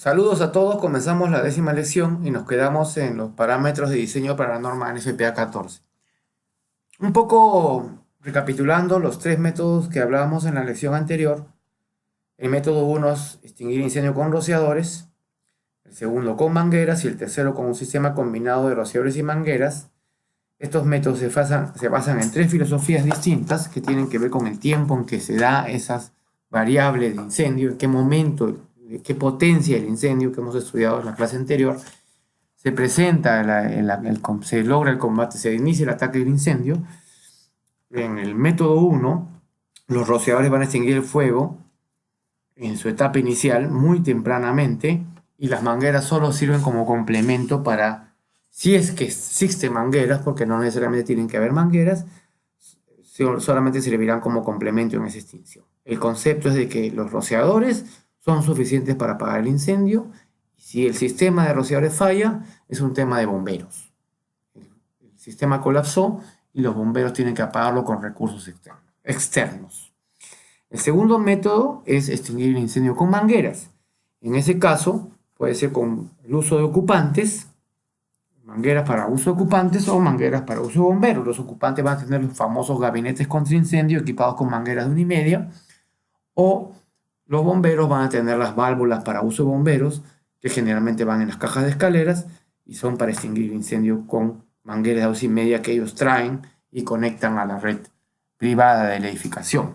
Saludos a todos, comenzamos la 10ª lección y nos quedamos en los parámetros de diseño para la norma NFPA 14. Un poco recapitulando los tres métodos que hablábamos en la lección anterior. El método 1 es extinguir incendio con rociadores, el segundo con mangueras y el tercero con un sistema combinado de rociadores y mangueras. Estos métodos se basan en tres filosofías distintas que tienen que ver con el tiempo en que se da esas variables de incendio, en qué momento, qué potencia el incendio que hemos estudiado en la clase anterior, se presenta, se logra el combate, se inicia el ataque del incendio. En el método 1, los rociadores van a extinguir el fuego en su etapa inicial, muy tempranamente, y las mangueras solo sirven como complemento para, si es que existen mangueras, porque no necesariamente tienen que haber mangueras, solamente servirán como complemento en esa extinción. El concepto es de que los rociadores son suficientes para apagar el incendio, y si el sistema de rociadores falla, es un tema de bomberos. El sistema colapsó y los bomberos tienen que apagarlo con recursos externos. El segundo método es extinguir el incendio con mangueras. En ese caso, puede ser con el uso de ocupantes, mangueras para uso de ocupantes o mangueras para uso de bomberos. Los ocupantes van a tener los famosos gabinetes contra incendio equipados con mangueras de 1,5, o los bomberos van a tener las válvulas para uso de bomberos, que generalmente van en las cajas de escaleras y son para extinguir incendio con mangueras de 2,5 que ellos traen y conectan a la red privada de la edificación.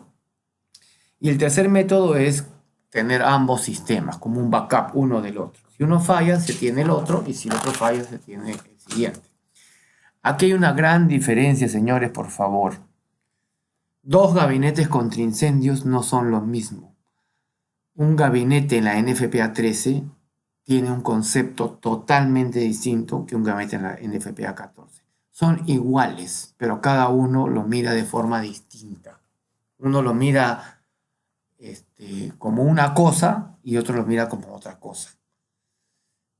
Y el tercer método es tener ambos sistemas, como un backup uno del otro. Si uno falla, se tiene el otro, y si el otro falla, se tiene el siguiente. Aquí hay una gran diferencia, señores, por favor. Dos gabinetes contra incendios no son lo mismo. Un gabinete en la NFPA 13 tiene un concepto totalmente distinto que un gabinete en la NFPA 14. Son iguales, pero cada uno lo mira de forma distinta. Uno lo mira como una cosa y otro lo mira como otra cosa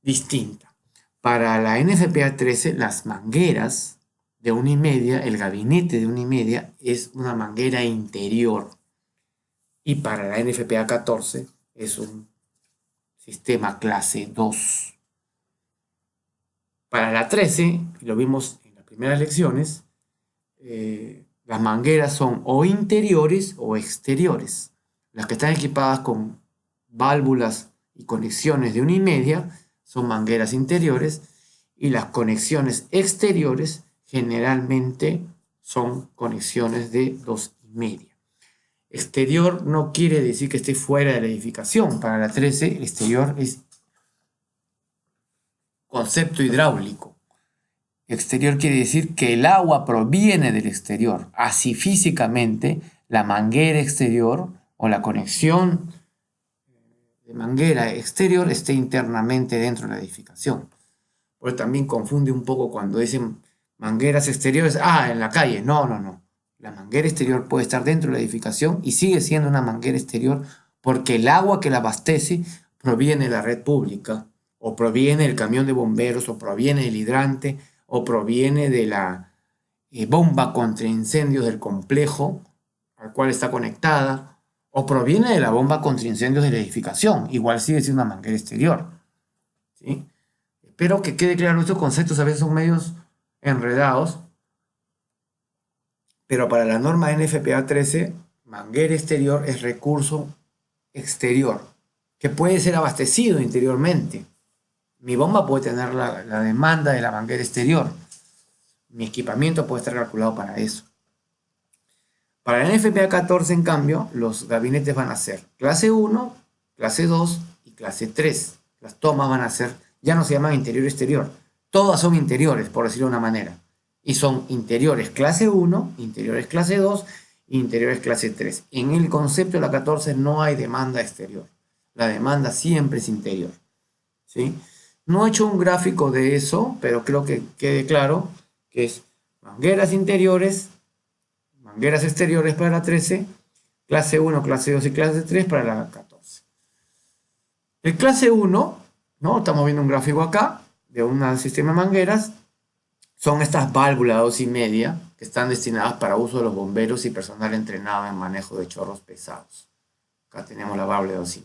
distinta. Para la NFPA 13, las mangueras de 1,5, el gabinete de 1,5 es una manguera interior, y para la NFPA 14 es un sistema clase 2. Para la 13, lo vimos en las primeras lecciones, las mangueras son o interiores o exteriores. Las que están equipadas con válvulas y conexiones de 1,5 son mangueras interiores, y las conexiones exteriores generalmente son conexiones de 2,5. Exterior no quiere decir que esté fuera de la edificación. Para la 13, el exterior es concepto hidráulico. Exterior quiere decir que el agua proviene del exterior. Así físicamente, la manguera exterior o la conexión de manguera exterior esté internamente dentro de la edificación. Porque también confunde un poco cuando dicen mangueras exteriores, en la calle. No. La manguera exterior puede estar dentro de la edificación y sigue siendo una manguera exterior porque el agua que la abastece proviene de la red pública, o proviene del camión de bomberos, o proviene del hidrante, o proviene de la bomba contra incendios del complejo al cual está conectada, o proviene de la bomba contra incendios de la edificación. Igual sigue siendo una manguera exterior, ¿sí? Espero que quede claro. Estos conceptos a veces son medios enredados, pero para la norma NFPA 13, manguera exterior es recurso exterior, que puede ser abastecido interiormente. Mi bomba puede tener la demanda de la manguera exterior. Mi equipamiento puede estar calculado para eso. Para la NFPA 14, en cambio, los gabinetes van a ser clase 1, clase 2 y clase 3. Las tomas van a ser, ya no se llaman interior-exterior. Todas son interiores, por decirlo de una manera. Y son interiores clase 1, interiores clase 2, interiores clase 3. En el concepto de la 14 no hay demanda exterior. La demanda siempre es interior, ¿sí? No he hecho un gráfico de eso, pero creo que quede claro que es mangueras interiores, mangueras exteriores para la 13, clase 1, clase 2 y clase 3 para la 14. El clase 1, ¿no? Estamos viendo un gráfico acá de un sistema de mangueras. Son estas válvulas 2,5 que están destinadas para uso de los bomberos y personal entrenado en manejo de chorros pesados. Acá tenemos la válvula de 2,5.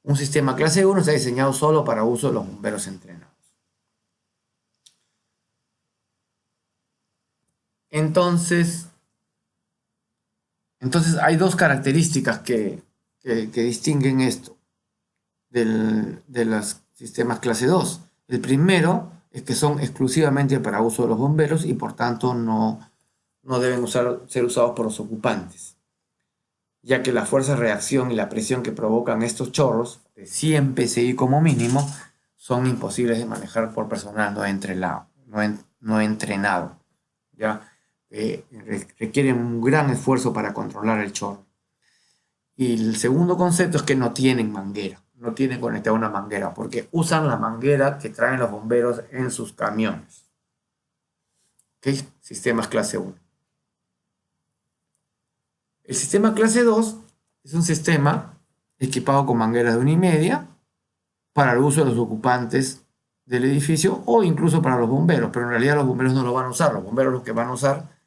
Un sistema clase 1 está diseñado solo para uso de los bomberos entrenados. Entonces hay dos características que distinguen esto de los sistemas clase 2. El primero es que son exclusivamente para uso de los bomberos y por tanto no deben ser usados por los ocupantes, ya que la fuerza de reacción y la presión que provocan estos chorros, de 100 psi como mínimo, son imposibles de manejar por personal no entrenado. ¿Ya? Requieren un gran esfuerzo para controlar el chorro. Y el segundo concepto es que no tienen manguera, no tienen conectada una manguera, porque usan la manguera que traen los bomberos en sus camiones. ¿Ok? Sistemas clase 1. El sistema clase 2 es un sistema equipado con mangueras de 1,5 para el uso de los ocupantes del edificio o incluso para los bomberos, pero en realidad los bomberos no lo van a usar, los bomberos lo que van a usar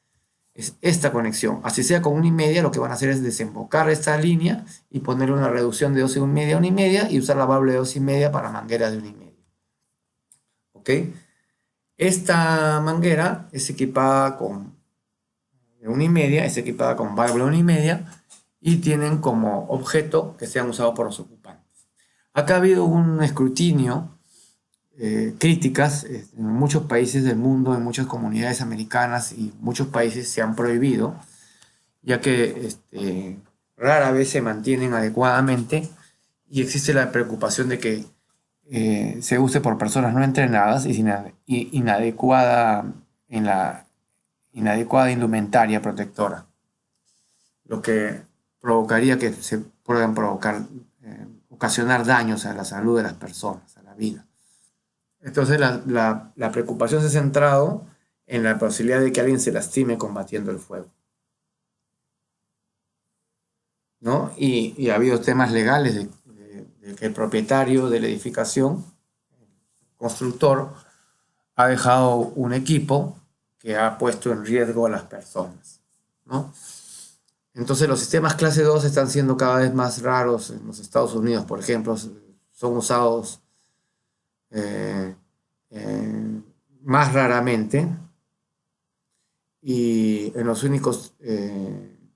es esta conexión. Así sea con 1,5, lo que van a hacer es desembocar esta línea y poner una reducción de 12,5 a 1,5 y usar la válvula de 12,5 para mangueras de 1,5. ¿Ok? Esta manguera es equipada con 1,5, es equipada con válvula 1,5 y tienen como objeto que sean usados por los ocupantes. Acá ha habido un escrutinio, críticas en muchos países del mundo, en muchas comunidades americanas y muchos países se han prohibido, ya que rara vez se mantienen adecuadamente y existe la preocupación de que se use por personas no entrenadas y inadecuada indumentaria protectora, lo que provocaría que se puedan ocasionar daños a la salud de las personas, a la vida. Entonces la preocupación se ha centrado en la posibilidad de que alguien se lastime combatiendo el fuego, ¿no? Y ha habido temas legales de que el propietario de la edificación, el constructor, ha dejado un equipo que ha puesto en riesgo a las personas, ¿no? Entonces los sistemas clase 2 están siendo cada vez más raros en los Estados Unidos, por ejemplo, son usados más raramente y en los únicos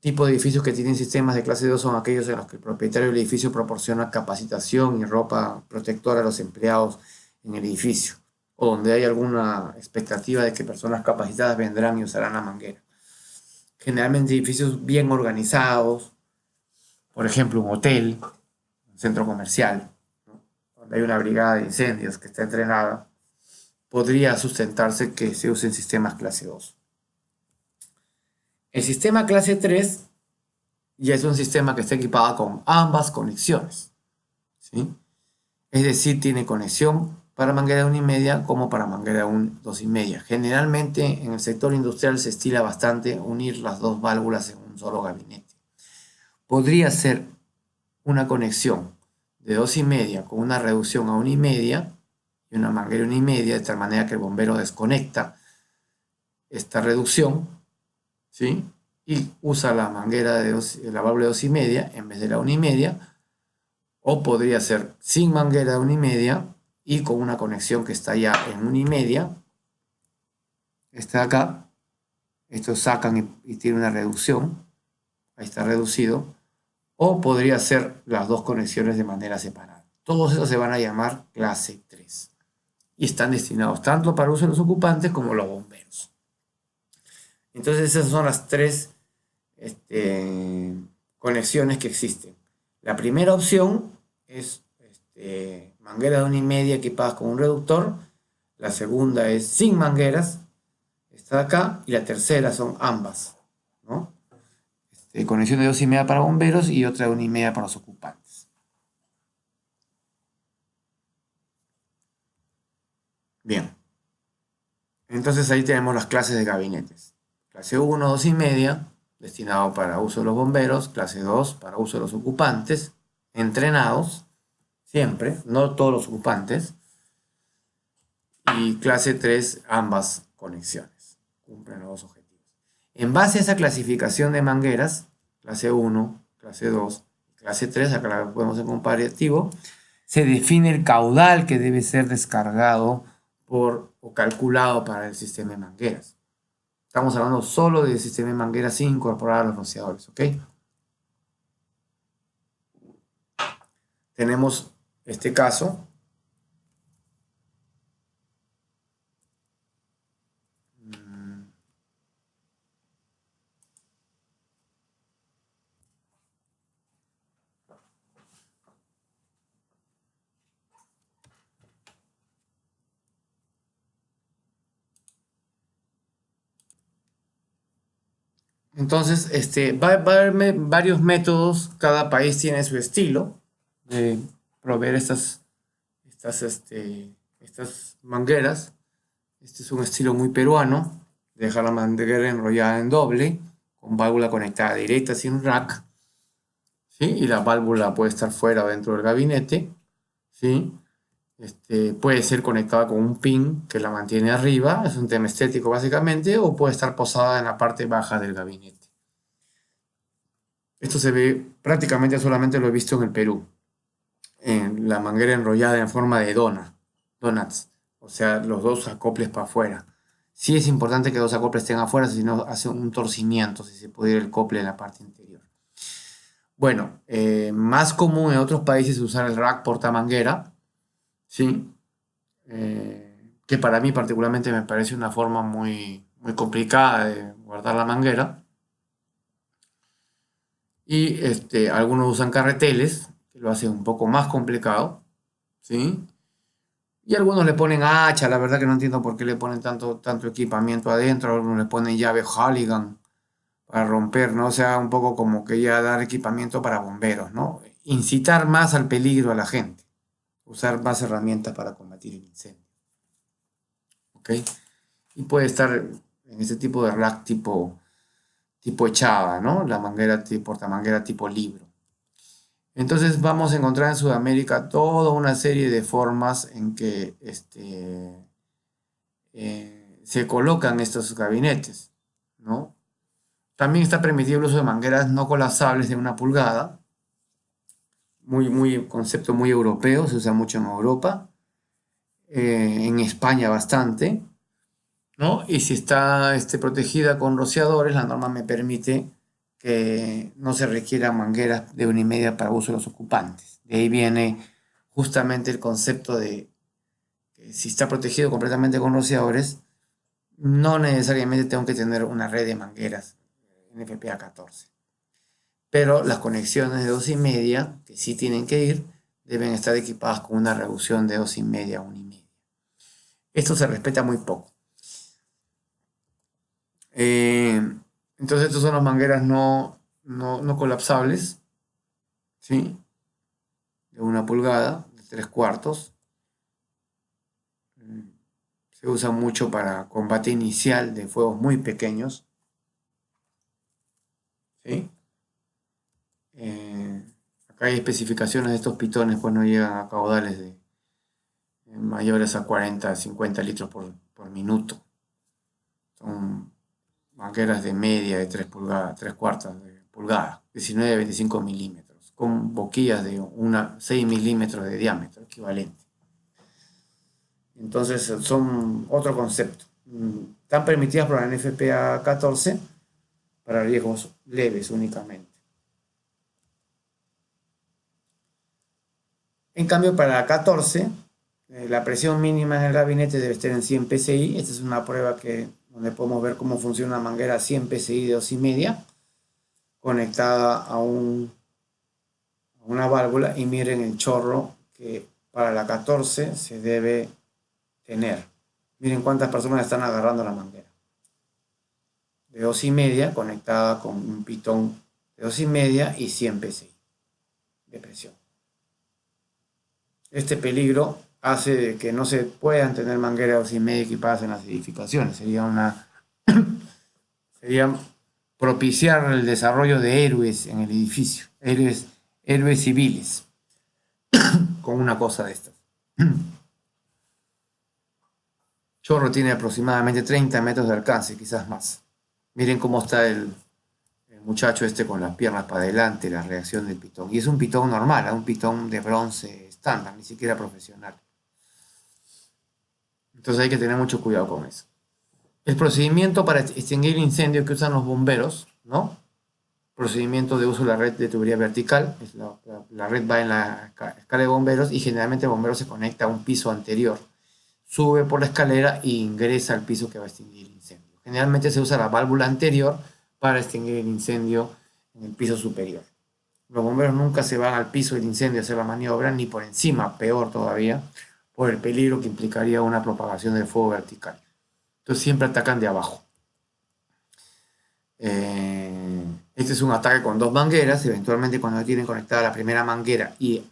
tipos de edificios que tienen sistemas de clase 2 son aquellos en los que el propietario del edificio proporciona capacitación y ropa protectora a los empleados en el edificio, o donde hay alguna expectativa de que personas capacitadas vendrán y usarán la manguera. Generalmente edificios bien organizados, por ejemplo un hotel, un centro comercial, ¿no? Donde hay una brigada de incendios que está entrenada, podría sustentarse que se usen sistemas clase 2. El sistema clase 3 ya es un sistema que está equipado con ambas conexiones, ¿sí? Es decir, tiene conexión para manguera de 1,5 como para manguera de 2,5. Generalmente en el sector industrial se estila bastante unir las dos válvulas en un solo gabinete. Podría ser una conexión de 2,5 con una reducción a 1,5 y una manguera de 1,5 de tal manera que el bombero desconecta esta reducción, ¿sí? Y usa la manguera la válvula de 2,5 en vez de la 1,5, o podría ser sin manguera de 1,5 y con una conexión que está ya en 1,5, está acá, estos sacan y tiene una reducción, ahí está reducido, o podría ser las dos conexiones de manera separada. Todos esos se van a llamar clase 3 y están destinados tanto para uso de los ocupantes como los bomberos. Entonces esas son las tres conexiones que existen. La primera opción es manguera de 1,5 equipadas con un reductor. La segunda es sin mangueras, está acá. Y la tercera son ambas, ¿no? Conexión de 2,5 para bomberos y otra de 1,5 para los ocupantes. Bien. Entonces ahí tenemos las clases de gabinetes. Clase 1, 2,5, destinado para uso de los bomberos. Clase 2, para uso de los ocupantes, entrenados, siempre, no todos los ocupantes. Y clase 3, ambas conexiones. Cumplen los dos objetivos. En base a esa clasificación de mangueras, clase 1, clase 2, clase 3, acá la vemos en comparativo, se define el caudal que debe ser descargado o calculado para el sistema de mangueras. Estamos hablando solo del sistema de mangueras sin incorporar a los rociadores, ¿ok? Tenemos este caso. Entonces, va a haber varios métodos, cada país tiene su estilo de proveer estas mangueras. Este es un estilo muy peruano, dejar la manguera enrollada en doble, con válvula conectada directa sin rack, ¿sí? Y la válvula puede estar fuera o dentro del gabinete, ¿sí? Puede ser conectada con un pin que la mantiene arriba, es un tema estético básicamente, o puede estar posada en la parte baja del gabinete. Esto se ve prácticamente solamente lo he visto en el Perú, en la manguera enrollada en forma de donuts, o sea, los dos acoples para afuera. Sí es importante que los acoples estén afuera, si no hace un torcimiento, si se puede ir el acople en la parte interior. Bueno, más común en otros países es usar el rack portamanguera, ¿sí? Que para mí particularmente me parece una forma muy, muy complicada de guardar la manguera. Y algunos usan carreteles, que lo hacen un poco más complicado, ¿sí? Y algunos le ponen hacha, la verdad que no entiendo por qué le ponen tanto equipamiento adentro, algunos le ponen llave Halligan para romper, ¿no? O sea, un poco como que ya dar equipamiento para bomberos, ¿no? Incitar más al peligro a la gente, usar más herramientas para combatir el incendio, ¿ok? Y puede estar en ese tipo de rack tipo echada, ¿no? La manguera, portamanguera tipo libro. Entonces vamos a encontrar en Sudamérica toda una serie de formas en que se colocan estos gabinetes, ¿no? También está permitido el uso de mangueras no colapsables de 1 pulgada, concepto muy europeo, se usa mucho en Europa, en España bastante, ¿no? Y si está protegida con rociadores, la norma me permite que no se requieran mangueras de 1,5 para uso de los ocupantes. De ahí viene justamente el concepto de que si está protegido completamente con rociadores, no necesariamente tengo que tener una red de mangueras NFPA 14. Pero las conexiones de 2,5, que sí tienen que ir, deben estar equipadas con una reducción de 2,5 a 1,5. Esto se respeta muy poco. Entonces, estos son las mangueras no colapsables, ¿sí? De 1 pulgada, de 3/4. Se usa mucho para combate inicial de fuegos muy pequeños, ¿sí? Acá hay especificaciones de estos pitones, pues no llegan a caudales de mayores a 40, 50 litros por minuto. Son mangueras de media de 3 pulgadas, 3/4 de pulgada, 19 a 25 milímetros, con boquillas de 6 milímetros de diámetro equivalente. Entonces son otro concepto. Están permitidas por la NFPA 14 para riesgos leves únicamente. En cambio, para la 14, la presión mínima en el gabinete debe estar en 100 psi. Esta es una prueba donde podemos ver cómo funciona una manguera 100 psi de 2,5 conectada a una válvula, y miren el chorro que para la 14 se debe tener. Miren cuántas personas están agarrando la manguera. De 2,5 conectada con un pitón de 2,5 y 100 psi de presión. Este peligro hace que no se puedan tener mangueras 2,5 equipadas en las edificaciones. Sería propiciar el desarrollo de héroes en el edificio, héroes civiles, con una cosa de estas. Chorro tiene aproximadamente 30 metros de alcance, quizás más. Miren cómo está el muchacho con las piernas para adelante, la reacción del pitón. Y es un pitón normal, un pitón de bronce estándar, ni siquiera profesional. Entonces hay que tener mucho cuidado con eso. El procedimiento para extinguir incendios que usan los bomberos, ¿no? Procedimiento de uso de la red de tubería vertical. La red va en la escala de bomberos y generalmente el bombero se conecta a un piso anterior. Sube por la escalera e ingresa al piso que va a extinguir el incendio. Generalmente se usa la válvula anterior para extinguir el incendio en el piso superior. Los bomberos nunca se van al piso del incendio a hacer la maniobra, ni por encima, peor todavía, por el peligro que implicaría una propagación del fuego vertical. Entonces siempre atacan de abajo. Este es un ataque con dos mangueras. Eventualmente, cuando ya tienen conectada la primera manguera y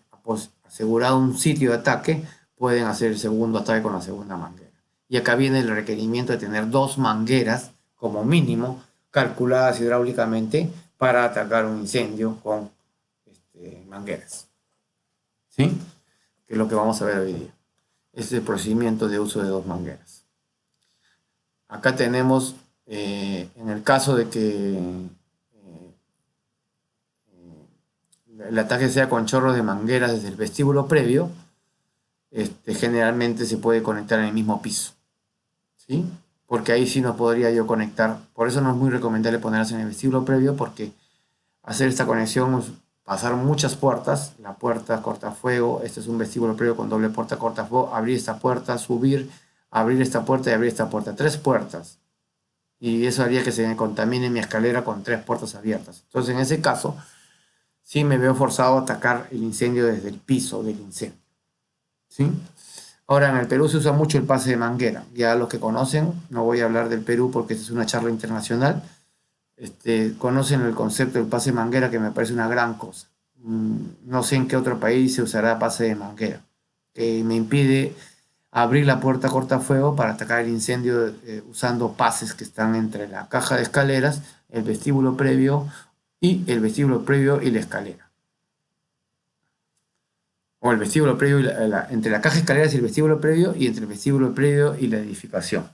asegurado un sitio de ataque, pueden hacer el segundo ataque con la segunda manguera. Y acá viene el requerimiento de tener dos mangueras como mínimo calculadas hidráulicamente para atacar un incendio con mangueras. ¿Sí? Que es lo que vamos a ver hoy día. Este es el procedimiento de uso de dos mangueras. Acá tenemos, en el caso de que el ataque sea con chorros de mangueras desde el vestíbulo previo, generalmente se puede conectar en el mismo piso, ¿sí? Porque ahí sí no podría yo conectar. Por eso no es muy recomendable ponerlas en el vestíbulo previo, porque hacer esta conexión es pasar muchas puertas. La puerta cortafuego, este es un vestíbulo previo con doble puerta cortafuego, abrir esta puerta, subir, abrir esta puerta y abrir esta puerta. 3 puertas. Y eso haría que se me contamine mi escalera con 3 puertas abiertas. Entonces, en ese caso, sí me veo forzado a atacar el incendio desde el piso del incendio, ¿sí? Ahora, en el Perú se usa mucho el pase de manguera. Ya los que conocen, no voy a hablar del Perú porque esta es una charla internacional, conocen el concepto del pase de manguera, que me parece una gran cosa. No sé en qué otro país se usará pase de manguera, que me impide abrir la puerta cortafuego para atacar el incendio usando pases que están entre la caja de escaleras, el vestíbulo previo y la escalera. O el vestíbulo previo y entre la caja de escaleras y el vestíbulo previo, y entre el vestíbulo previo y la edificación.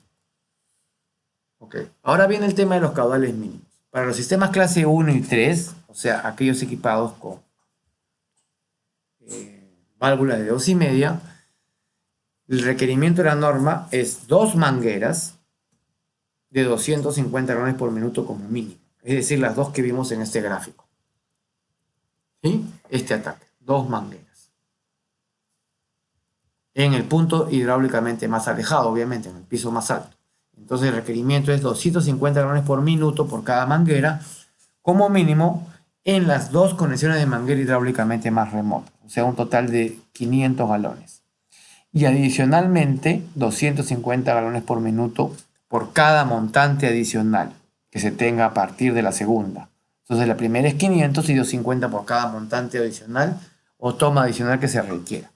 Okay. Ahora viene el tema de los caudales mínimos. Para los sistemas clase 1 y 3, o sea, aquellos equipados con válvulas de 2,5, el requerimiento de la norma es 2 mangueras de 250 galones por minuto como mínimo. Es decir, las 2 que vimos en este gráfico. ¿Sí? Este ataque, 2 mangueras. En el punto hidráulicamente más alejado, obviamente, en el piso más alto. Entonces el requerimiento es 250 galones por minuto por cada manguera, como mínimo, en las 2 conexiones de manguera hidráulicamente más remotas. O sea, un total de 500 galones. Y adicionalmente, 250 galones por minuto por cada montante adicional que se tenga a partir de la segunda. Entonces la primera es 500 y 250 por cada montante adicional o toma adicional que se requiera.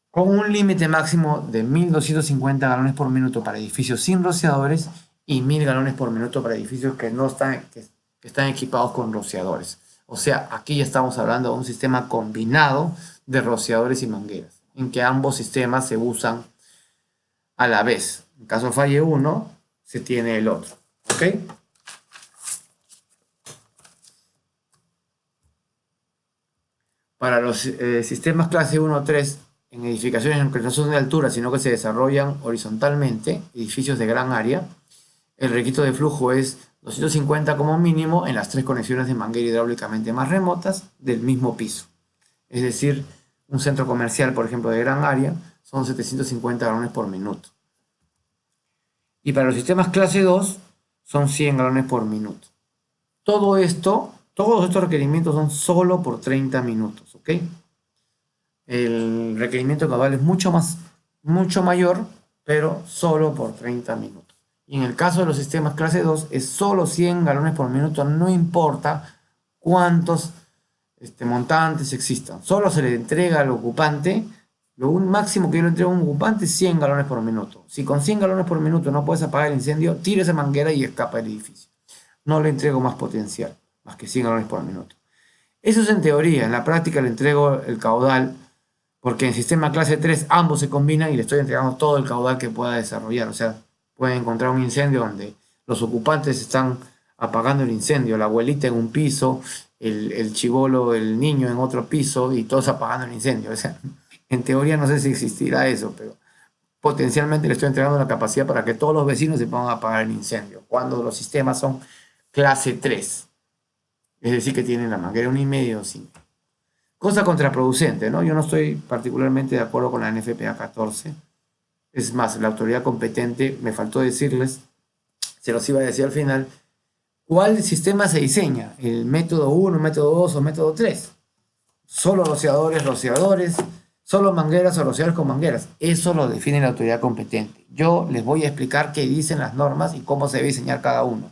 Con un límite máximo de 1.250 galones por minuto para edificios sin rociadores y 1.000 galones por minuto para edificios que están equipados con rociadores. O sea, aquí ya estamos hablando de un sistema combinado de rociadores y mangueras, en que ambos sistemas se usan a la vez. En caso falle uno, se tiene el otro. ¿Ok? Para los sistemas clase 1 o 3, en edificaciones que no son de altura, sino que se desarrollan horizontalmente, edificios de gran área, el requisito de flujo es 250 como mínimo en las 3 conexiones de manguera hidráulicamente más remotas del mismo piso. Es decir, un centro comercial, por ejemplo, de gran área, son 750 galones por minuto. Y para los sistemas clase 2, son 100 galones por minuto. Todos estos requerimientos son solo por 30 minutos, ¿ok? El requerimiento caudal es mucho mayor, pero solo por 30 minutos. Y en el caso de los sistemas clase 2, es solo 100 galones por minuto, no importa cuántos montantes existan. Solo se le entrega al ocupante, lo máximo que yo le entrego a un ocupante es 100 galones por minuto. Si con 100 galones por minuto no puedes apagar el incendio, tira esa manguera y escapa del edificio. No le entrego más potencial, más que 100 galones por minuto. Eso es en teoría. En la práctica le entrego el caudal, porque en sistema clase 3 ambos se combinan y le estoy entregando todo el caudal que pueda desarrollar. O sea, pueden encontrar un incendio donde los ocupantes están apagando el incendio, la abuelita en un piso, el chibolo, el niño en otro piso y todos apagando el incendio. O sea, en teoría no sé si existirá eso, pero potencialmente le estoy entregando la capacidad para que todos los vecinos se pongan a apagar el incendio, cuando los sistemas son clase 3, es decir, que tienen la manguera 1,5 o 5. Cosa contraproducente, ¿no? Yo no estoy particularmente de acuerdo con la NFPA 14. Es más, la autoridad competente, me faltó decirles, se los iba a decir al final, ¿cuál sistema se diseña? ¿El método 1, método 2 o método 3? Solo rociadores, rociadores, solo mangueras o rociadores con mangueras. Eso lo define la autoridad competente. Yo les voy a explicar qué dicen las normas y cómo se debe diseñar cada uno.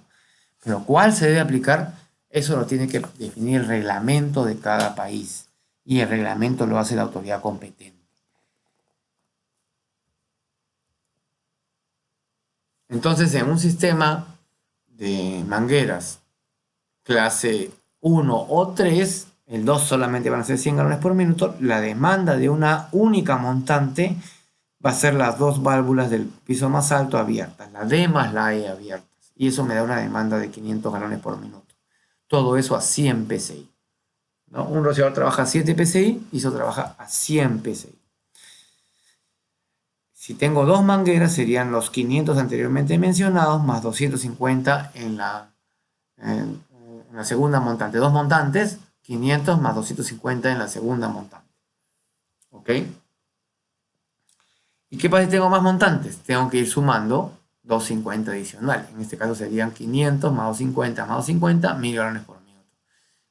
Pero cuál se debe aplicar, eso lo tiene que definir el reglamento de cada país. Y el reglamento lo hace la autoridad competente. Entonces, en un sistema de mangueras clase 1 o 3, el 2 solamente van a ser 100 galones por minuto, la demanda de una única montante va a ser las dos válvulas del piso más alto abiertas, la D más la E abiertas, y eso me da una demanda de 500 galones por minuto. Todo eso a 100 psi. ¿No? Un rociador trabaja a 7 psi y eso trabaja a 100 psi. Si tengo dos mangueras serían los 500 anteriormente mencionados más 250 en la segunda montante. Dos montantes, 500 más 250 en la segunda montante. ¿Ok? ¿Y qué pasa si tengo más montantes? Tengo que ir sumando 250 adicional. En este caso serían 500 más 250 más 250, 1000 galones por minuto.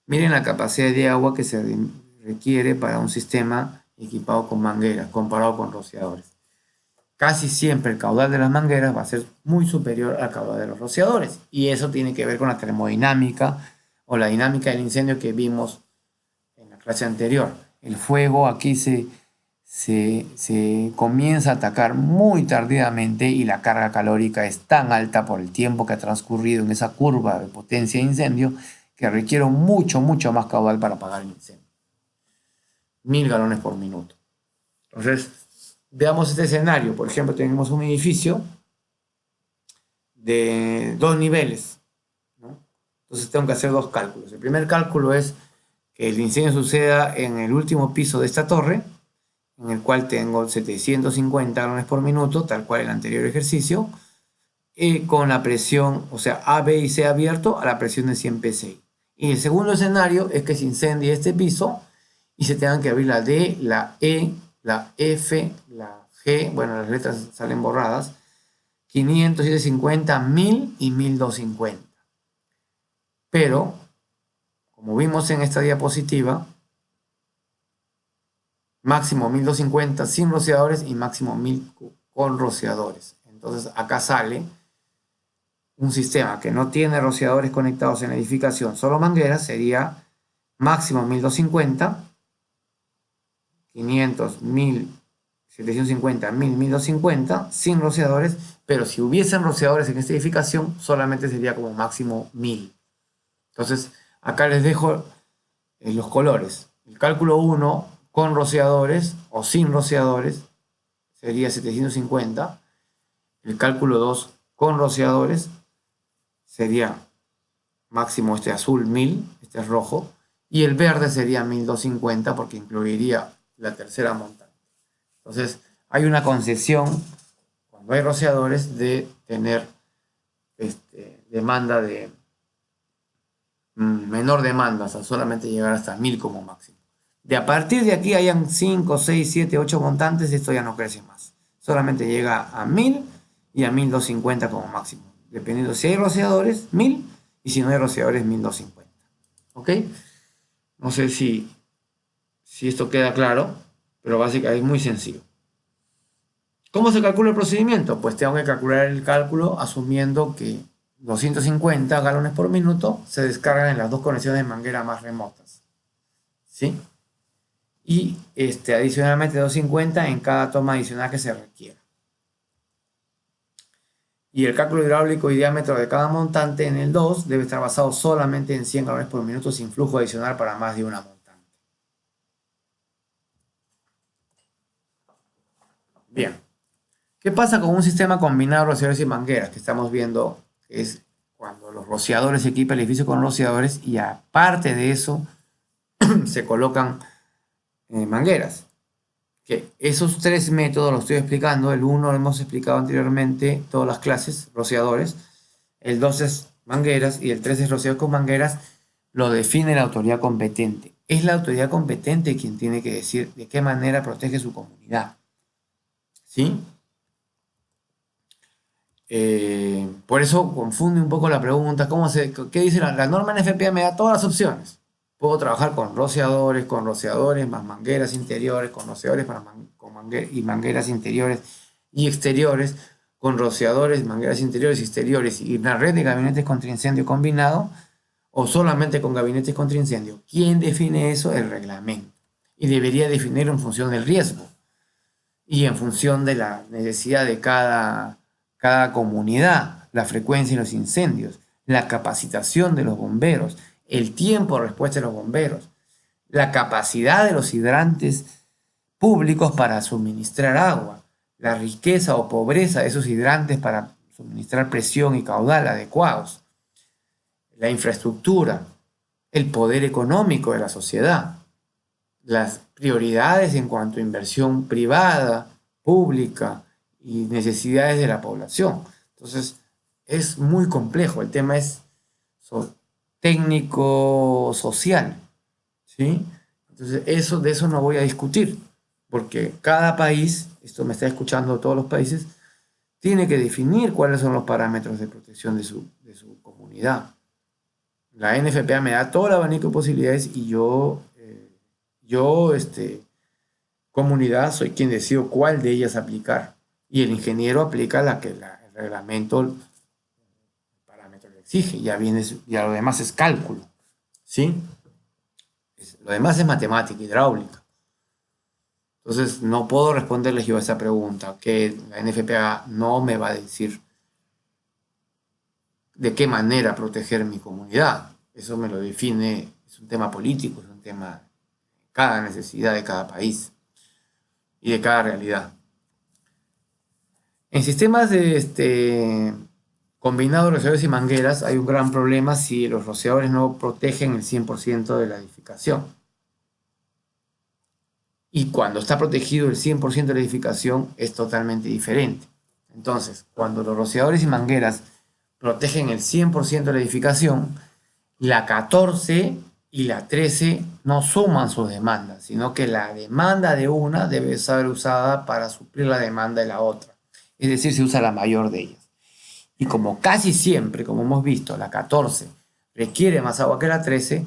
Miren la capacidad de agua que se requiere para un sistema equipado con mangueras comparado con rociadores. Casi siempre el caudal de las mangueras va a ser muy superior al caudal de los rociadores. Y eso tiene que ver con la termodinámica o la dinámica del incendio que vimos en la clase anterior. El fuego aquí se comienza a atacar muy tardíamente y la carga calórica es tan alta por el tiempo que ha transcurrido en esa curva de potencia de incendio que requiere mucho más caudal para apagar el incendio. 1000 galones por minuto. Entonces, veamos este escenario. Por ejemplo, tenemos un edificio de 2 niveles, ¿no? Entonces tengo que hacer dos cálculos. El primer cálculo es que el incendio suceda en el último piso de esta torre, en el cual tengo 750 galones por minuto, tal cual el anterior ejercicio, y con la presión, o sea, A, B y C abierto a la presión de 100 psi. Y el segundo escenario es que se incendie este piso y se tengan que abrir la D, la E, la F, la G, bueno, las letras salen borradas, 500, 750, 1000 y 1250. Pero, como vimos en esta diapositiva, máximo 1250 sin rociadores y máximo 1000 con rociadores. Entonces acá sale un sistema que no tiene rociadores conectados en la edificación, solo mangueras, sería máximo 1250, 500, 1000, 750, 1000, 1250 sin rociadores, pero si hubiesen rociadores en esta edificación solamente sería como máximo 1000. Entonces acá les dejo los colores. El cálculo 1 con rociadores o sin rociadores sería 750. El cálculo 2 con rociadores sería máximo este azul 1000, este es rojo, y el verde sería 1250 porque incluiría la tercera montante. Entonces hay una concesión cuando hay rociadores de tener demanda de menor demanda, o sea, solamente llegar hasta 1000 como máximo. De a partir de aquí hayan 5, 6, 7, 8 montantes, esto ya no crece más. Solamente llega a 1000 y a 1250 como máximo. Dependiendo si hay rociadores, 1000, y si no hay rociadores, 1250. ¿Ok? No sé si esto queda claro, pero básicamente es muy sencillo. ¿Cómo se calcula el procedimiento? Pues tengo que calcular el cálculo asumiendo que 250 galones por minuto se descargan en las dos conexiones de manguera más remotas. ¿Sí? Y adicionalmente 250 en cada toma adicional que se requiera. Y el cálculo hidráulico y diámetro de cada montante en el 2 debe estar basado solamente en 100 galones por minuto sin flujo adicional para más de una montante. Bien. ¿Qué pasa con un sistema combinado de rociadores y mangueras que estamos viendo que es cuando los rociadores se equipa el edificio con rociadores y aparte de eso se colocan mangueras. Que esos tres métodos los estoy explicando. El uno lo hemos explicado anteriormente, todas las clases, rociadores. El 2 es mangueras y el 3 es rociado con mangueras. Lo define la autoridad competente. Es la autoridad competente quien tiene que decir de qué manera protege su comunidad. ¿Sí? Por eso confunde un poco la pregunta. ¿Qué dice la norma NFPA? Me da todas las opciones. Puedo trabajar con rociadores más mangueras interiores, con rociadores y mangueras interiores y exteriores, con rociadores, mangueras interiores y exteriores y una red de gabinetes contra incendio combinado o solamente con gabinetes contra incendio. ¿Quién define eso? El reglamento. Y debería definir en función del riesgo y en función de la necesidad de cada comunidad, la frecuencia de los incendios, la capacitación de los bomberos, el tiempo de respuesta de los bomberos, la capacidad de los hidrantes públicos para suministrar agua, la riqueza o pobreza de esos hidrantes para suministrar presión y caudal adecuados, la infraestructura, el poder económico de la sociedad, las prioridades en cuanto a inversión privada, pública y necesidades de la población. Entonces, es muy complejo. El tema es técnico-social, ¿sí? Entonces, de eso no voy a discutir, porque cada país, esto me está escuchando todos los países, tiene que definir cuáles son los parámetros de protección de su comunidad. La NFPA me da todo el abanico de posibilidades y comunidad, soy quien decido cuál de ellas aplicar. Y el ingeniero aplica el reglamento, el parámetro le exige. Ya lo demás es cálculo. ¿Sí? Lo demás es matemática, hidráulica. Entonces, no puedo responderles yo a esa pregunta, que la NFPA no me va a decir de qué manera proteger mi comunidad. Eso me lo define, es un tema político, es un tema de cada necesidad de cada país y de cada realidad. En sistemas de combinados rociadores y mangueras hay un gran problema si los rociadores no protegen el 100% de la edificación. Y cuando está protegido el 100% de la edificación es totalmente diferente. Entonces, cuando los rociadores y mangueras protegen el 100% de la edificación, la 14 y la 13 no suman sus demandas, sino que la demanda de una debe ser usada para suplir la demanda de la otra. Es decir, se usa la mayor de ellas. Y como casi siempre, como hemos visto, la 14 requiere más agua que la 13,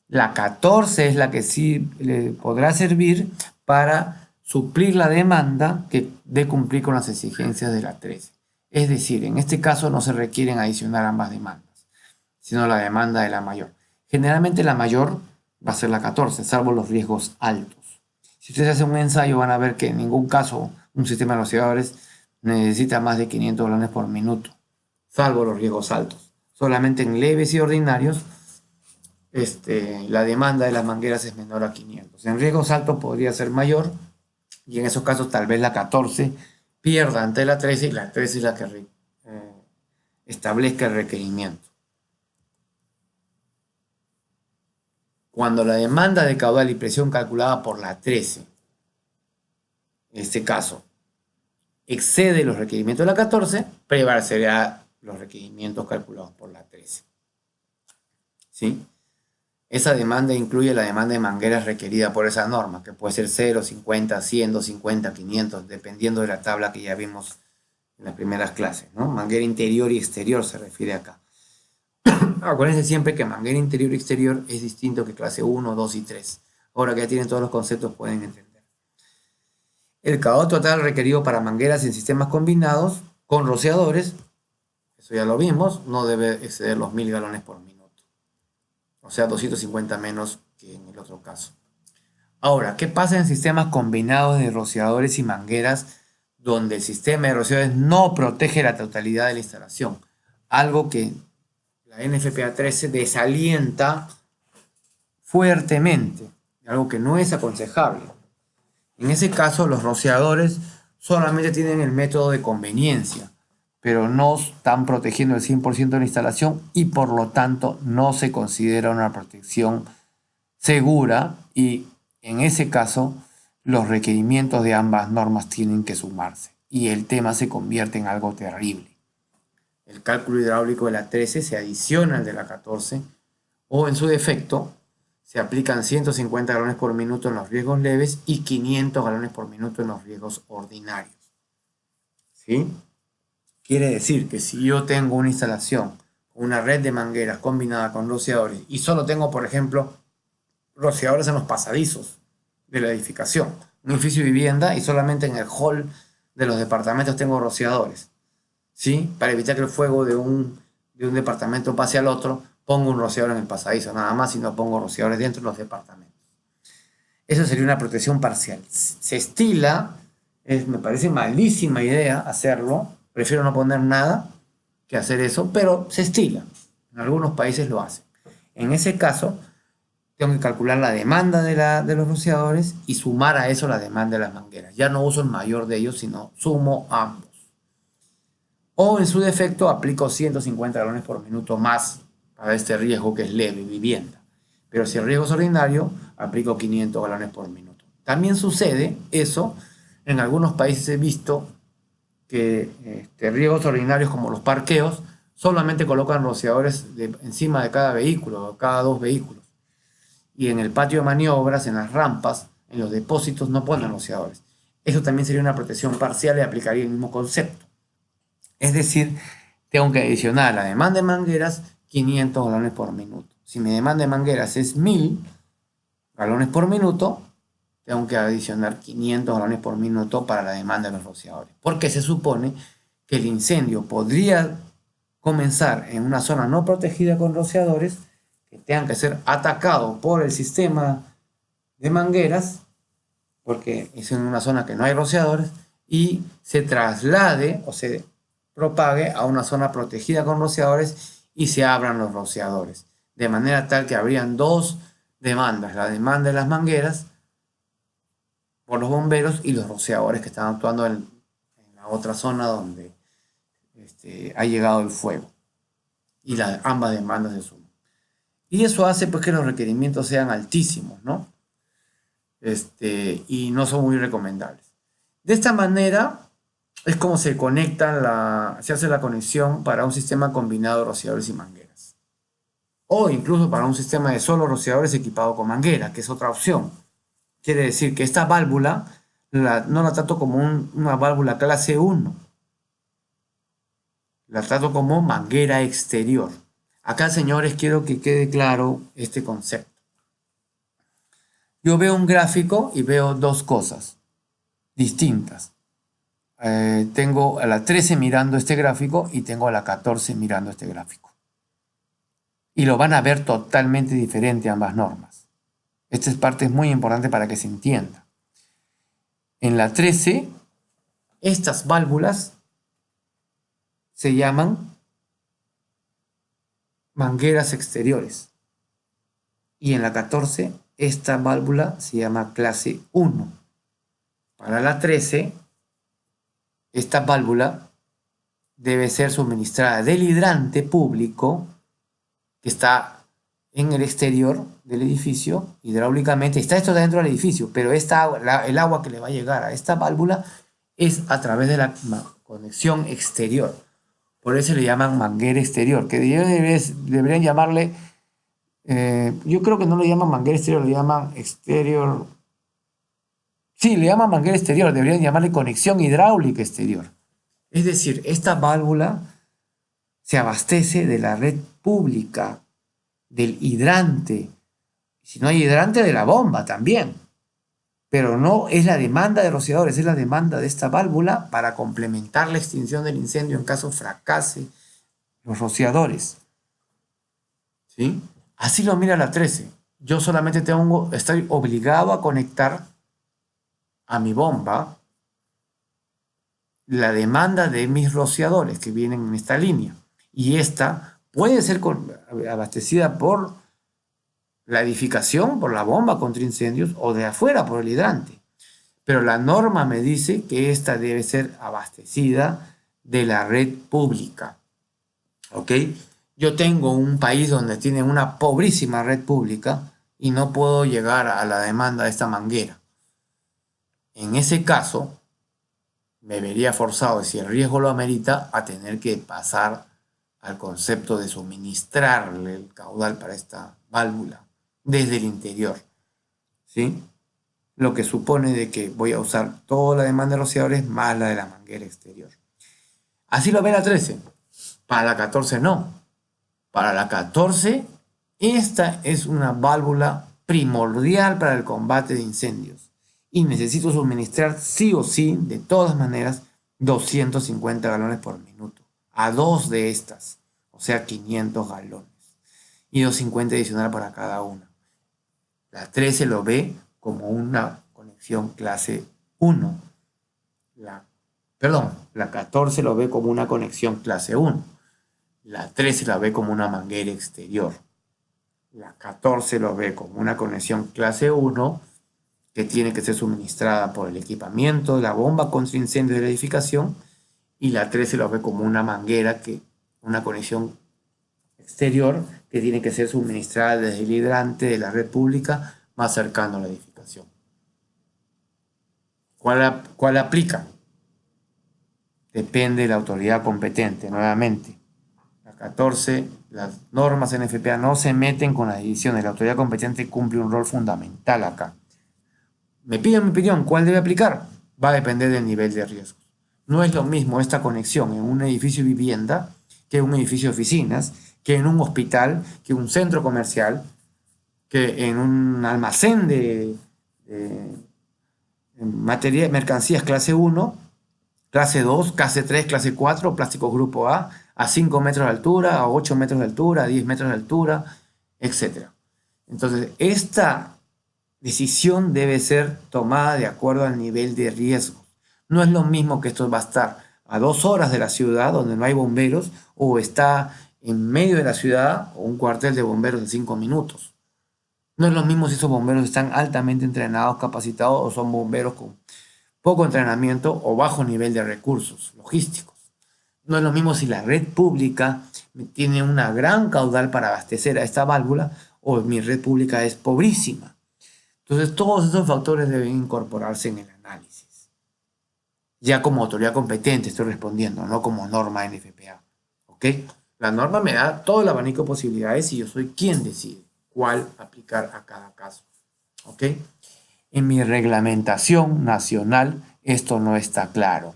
la 14 es la que sí le podrá servir para suplir la demanda de cumplir con las exigencias de la 13. Es decir, en este caso no se requieren adicionar ambas demandas, sino la demanda de la mayor. Generalmente la mayor va a ser la 14, salvo los riesgos altos. Si ustedes hacen un ensayo van a ver que en ningún caso un sistema de rociadores necesita más de 500 galones por minuto, salvo los riesgos altos. Solamente en leves y ordinarios la demanda de las mangueras es menor a 500. En riesgos altos podría ser mayor y en esos casos tal vez la 14 pierda ante la 13 y la 13 es la que establezca el requerimiento. Cuando la demanda de caudal y presión calculada por la 13, en este caso, excede los requerimientos de la 14, prevalecerá los requerimientos calculados por la 13. ¿Sí? Esa demanda incluye la demanda de mangueras requerida por esa norma, que puede ser 0, 50, 100, 250, 500, dependiendo de la tabla que ya vimos en las primeras clases, ¿no? Manguera interior y exterior se refiere acá. Acuérdense siempre que manguera interior y exterior es distinto que clase 1, 2 y 3. Ahora que ya tienen todos los conceptos pueden entender. El caudal total requerido para mangueras en sistemas combinados con rociadores, eso ya lo vimos, no debe exceder los 1000 galones por minuto. O sea, 250 menos que en el otro caso. Ahora, ¿qué pasa en sistemas combinados de rociadores y mangueras donde el sistema de rociadores no protege la totalidad de la instalación? Algo que la NFPA 13 desalienta fuertemente, algo que no es aconsejable. En ese caso, los rociadores solamente tienen el método de conveniencia pero no están protegiendo el 100% de la instalación y por lo tanto no se considera una protección segura y en ese caso los requerimientos de ambas normas tienen que sumarse y el tema se convierte en algo terrible. El cálculo hidráulico de la 13 se adiciona al de la 14 o en su defecto se aplican 150 galones por minuto en los riesgos leves y 500 galones por minuto en los riesgos ordinarios. ¿Sí? Quiere decir que si yo tengo una instalación, una red de mangueras combinada con rociadores y solo tengo, por ejemplo, rociadores en los pasadizos de la edificación, un edificio de vivienda y solamente en el hall de los departamentos tengo rociadores, ¿sí? Para evitar que el fuego de un departamento pase al otro, pongo un rociador en el pasadizo, nada más, y no pongo rociadores dentro de los departamentos. Eso sería una protección parcial. Se estila, me parece malísima idea hacerlo, prefiero no poner nada que hacer eso, pero se estila. En algunos países lo hacen. En ese caso, tengo que calcular la demanda de los rociadores y sumar a eso la demanda de las mangueras. Ya no uso el mayor de ellos, sino sumo ambos. O en su defecto aplico 150 galones por minuto más para este riesgo que es leve, vivienda. Pero si el riesgo es ordinario, aplico 500 galones por minuto. También sucede eso, en algunos países he visto que riesgos ordinarios como los parqueos solamente colocan rociadores encima de cada vehículo o cada dos vehículos. Y en el patio de maniobras, en las rampas, en los depósitos no ponen rociadores. Eso también sería una protección parcial y aplicaría el mismo concepto. Es decir, tengo que adicionar a la demanda de mangueras 500 galones por minuto. Si mi demanda de mangueras es 1000 galones por minuto, tengo que adicionar 500 galones por minuto para la demanda de los rociadores. Porque se supone que el incendio podría comenzar en una zona no protegida con rociadores, que tengan que ser atacados por el sistema de mangueras, porque es en una zona que no hay rociadores, y se traslade o se propague a una zona protegida con rociadores y se abran los rociadores. De manera tal que habrían dos demandas, la demanda de las mangueras por los bomberos y los rociadores que están actuando en la otra zona donde ha llegado el fuego. Y ambas demandas se suman. Y eso hace pues que los requerimientos sean altísimos, ¿no? Y no son muy recomendables. De esta manera es como se hace la conexión para un sistema combinado de rociadores y mangueras. O incluso para un sistema de solo rociadores equipado con manguera, que es otra opción. Quiere decir que esta válvula no la trato como una válvula clase 1. La trato como manguera exterior. Acá, señores, quiero que quede claro este concepto. Yo veo un gráfico y veo dos cosas distintas. Tengo a la 13 mirando este gráfico y tengo a la 14 mirando este gráfico. Y lo van a ver totalmente diferente ambas normas. Esta parte es muy importante para que se entienda. En la 13, estas válvulas se llaman mangueras exteriores. Y en la 14, esta válvula se llama clase 1. Para la 13, esta válvula debe ser suministrada del hidrante público que está en el exterior del edificio, hidráulicamente. Está esto dentro del edificio, pero el agua que le va a llegar a esta válvula es a través de la conexión exterior. Por eso le llaman manguera exterior, que deberían llamarle, yo creo que no le llaman manguera exterior, le llaman exterior. Sí, le llaman manguera exterior, deberían llamarle conexión hidráulica exterior. Es decir, esta válvula se abastece de la red pública, del hidrante. Si no hay hidrante, de la bomba también. Pero no es la demanda de rociadores, es la demanda de esta válvula para complementar la extinción del incendio en caso fracase los rociadores. ¿Sí? Así lo mira la 13. Yo solamente estoy obligado a conectar a mi bomba la demanda de mis rociadores que vienen en esta línea. Y esta puede ser abastecida por la edificación, por la bomba contra incendios, o de afuera por el hidrante. Pero la norma me dice que esta debe ser abastecida de la red pública. ¿Ok? Yo tengo un país donde tiene una pobrísima red pública y no puedo llegar a la demanda de esta manguera. En ese caso, me vería forzado, si el riesgo lo amerita, a tener que pasar al concepto de suministrarle el caudal para esta válvula desde el interior, ¿sí? Lo que supone de que voy a usar toda la demanda de rociadores más la de la manguera exterior. Así lo ve la 13. Para la 14 no. Para la 14, esta es una válvula primordial para el combate de incendios. Y necesito suministrar sí o sí, de todas maneras, 250 galones por minuto. A dos de estas. O sea, 500 galones. Y 250 adicional para cada una. La 13 lo ve como una conexión clase 1. La 14 lo ve como una conexión clase 1. La 13 la ve como una manguera exterior. La 14 lo ve como una conexión clase 1 que tiene que ser suministrada por el equipamiento, la bomba contra incendios de la edificación. Y la 13 lo ve como una manguera, una conexión exterior que tiene que ser suministrada desde el hidrante de la red pública más cercano a la edificación. ¿Cuál aplica? Depende de la autoridad competente, nuevamente. La 14, las normas NFPA no se meten con las divisiones. La autoridad competente cumple un rol fundamental acá. Me piden mi opinión, ¿cuál debe aplicar? Va a depender del nivel de riesgo. No es lo mismo esta conexión en un edificio vivienda que en un edificio de oficinas, que en un hospital, que en un centro comercial, que en un almacén de mercancías clase 1, clase 2, clase 3, clase 4, plásticos grupo a 5 metros de altura, a 8 metros de altura, a 10 metros de altura, etc. Entonces, esta decisión debe ser tomada de acuerdo al nivel de riesgo. No es lo mismo que esto va a estar a 2 horas de la ciudad donde no hay bomberos, o está en medio de la ciudad o un cuartel de bomberos de 5 minutos. No es lo mismo si esos bomberos están altamente entrenados, capacitados, o son bomberos con poco entrenamiento o bajo nivel de recursos logísticos. No es lo mismo si la red pública tiene una gran caudal para abastecer a esta válvula o mi red pública es pobrísima. Entonces, todos esos factores deben incorporarse en el análisis. Ya como autoridad competente estoy respondiendo, no como norma NFPA. ¿Ok? La norma me da todo el abanico de posibilidades y yo soy quien decide cuál aplicar a cada caso. ¿Ok? En mi reglamentación nacional esto no está claro.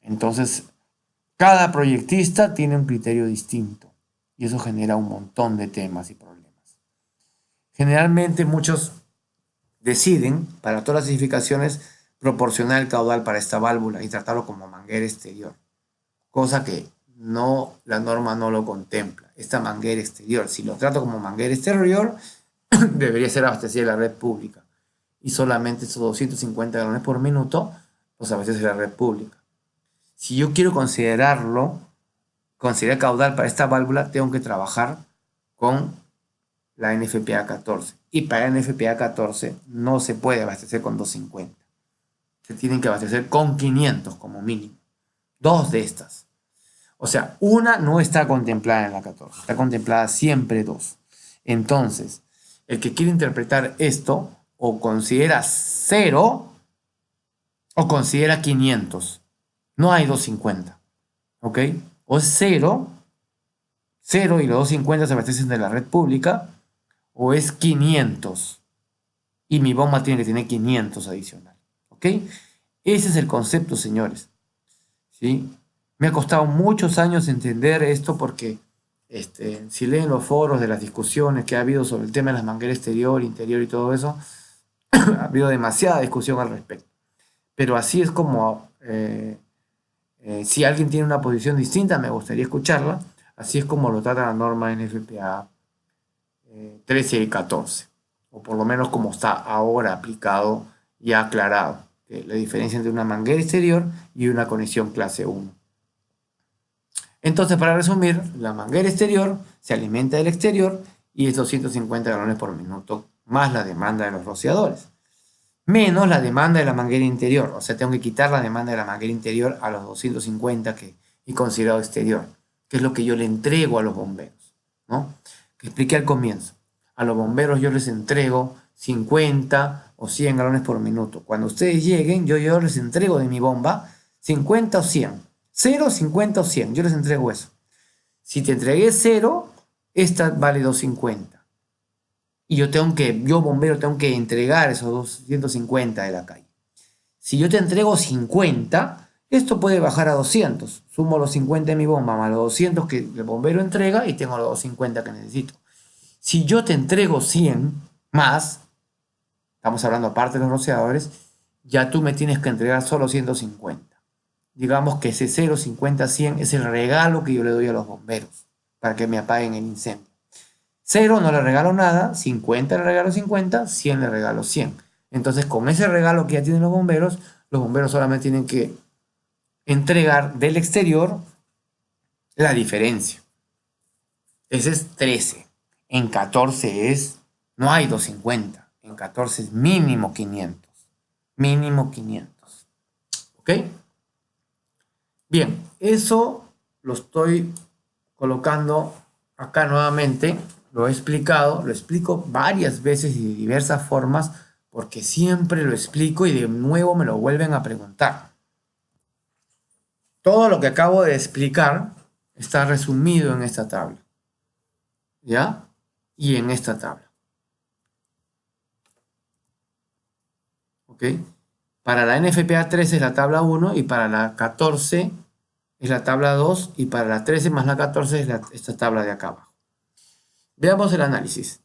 Entonces, cada proyectista tiene un criterio distinto y eso genera un montón de temas y problemas. Generalmente muchos deciden, para todas las edificaciones, proporcionar el caudal para esta válvula y tratarlo como manguera exterior, cosa que la norma no lo contempla. Esta manguera exterior, si lo trato como manguera exterior, debería ser abastecida de la red pública y solamente esos 250 galones por minuto los abastece la red pública. Si yo quiero considerar caudal para esta válvula, tengo que trabajar con la NFPA 14. Y para NFPA 14 no se puede abastecer con 250. Se tienen que abastecer con 500 como mínimo. Dos de estas. O sea, una no está contemplada en la 14. Está contemplada siempre dos. Entonces, el que quiere interpretar esto o considera 0 o considera 500. No hay 250. ¿Ok? O es 0 y los 250 se abastecen de la red pública, o es 500 y mi bomba tiene que tener 500 adicional. ¿Ok? Ese es el concepto, señores. ¿Sí? Me ha costado muchos años entender esto porque si leen los foros de las discusiones que ha habido sobre el tema de las mangueras exterior, interior y todo eso, ha habido demasiada discusión al respecto. Pero así es como, si alguien tiene una posición distinta, me gustaría escucharla. Así es como lo trata la norma NFPA 13 y 14, o por lo menos como está ahora aplicado y aclarado, que la diferencia entre una manguera exterior y una conexión clase 1. Entonces, para resumir, la manguera exterior se alimenta del exterior y es 250 galones por minuto más la demanda de los rociadores, menos la demanda de la manguera interior. O sea, tengo que quitar la demanda de la manguera interior a los 250 que y considerado exterior, que es lo que yo le entrego a los bomberos, ¿no? Que expliqué al comienzo. A los bomberos yo les entrego 50 o 100 galones por minuto. Cuando ustedes lleguen, yo les entrego de mi bomba 50 o 100. 0, 50 o 100. Yo les entrego eso. Si te entregué 0, esta vale 250. Y yo bombero, tengo que entregar esos 250 de la calle. Si yo te entrego 50, esto puede bajar a 200. Sumo los 50 de mi bomba más los 200 que el bombero entrega y tengo los 250 que necesito. Si yo te entrego 100 más, estamos hablando aparte de los rociadores, ya tú me tienes que entregar solo 150. Digamos que ese 0, 50, 100 es el regalo que yo le doy a los bomberos para que me apaguen el incendio. 0 no le regalo nada, 50 le regalo 50, 100 le regalo 100. Entonces, con ese regalo que ya tienen los bomberos solamente tienen que entregar del exterior la diferencia. Ese es 13. En 14 no hay 250. En 14 es mínimo 500. Mínimo 500. ¿Ok? Bien, eso lo estoy colocando acá nuevamente. Lo he explicado, lo explico varias veces y de diversas formas porque siempre lo explico y de nuevo me lo vuelven a preguntar. Todo lo que acabo de explicar está resumido en esta tabla. ¿Ya? Y en esta tabla. ¿Ok? Para la NFPA 13 es la tabla 1 y para la 14 es la tabla 2 y para la 13 más la 14 es esta tabla de acá abajo. Veamos el análisis.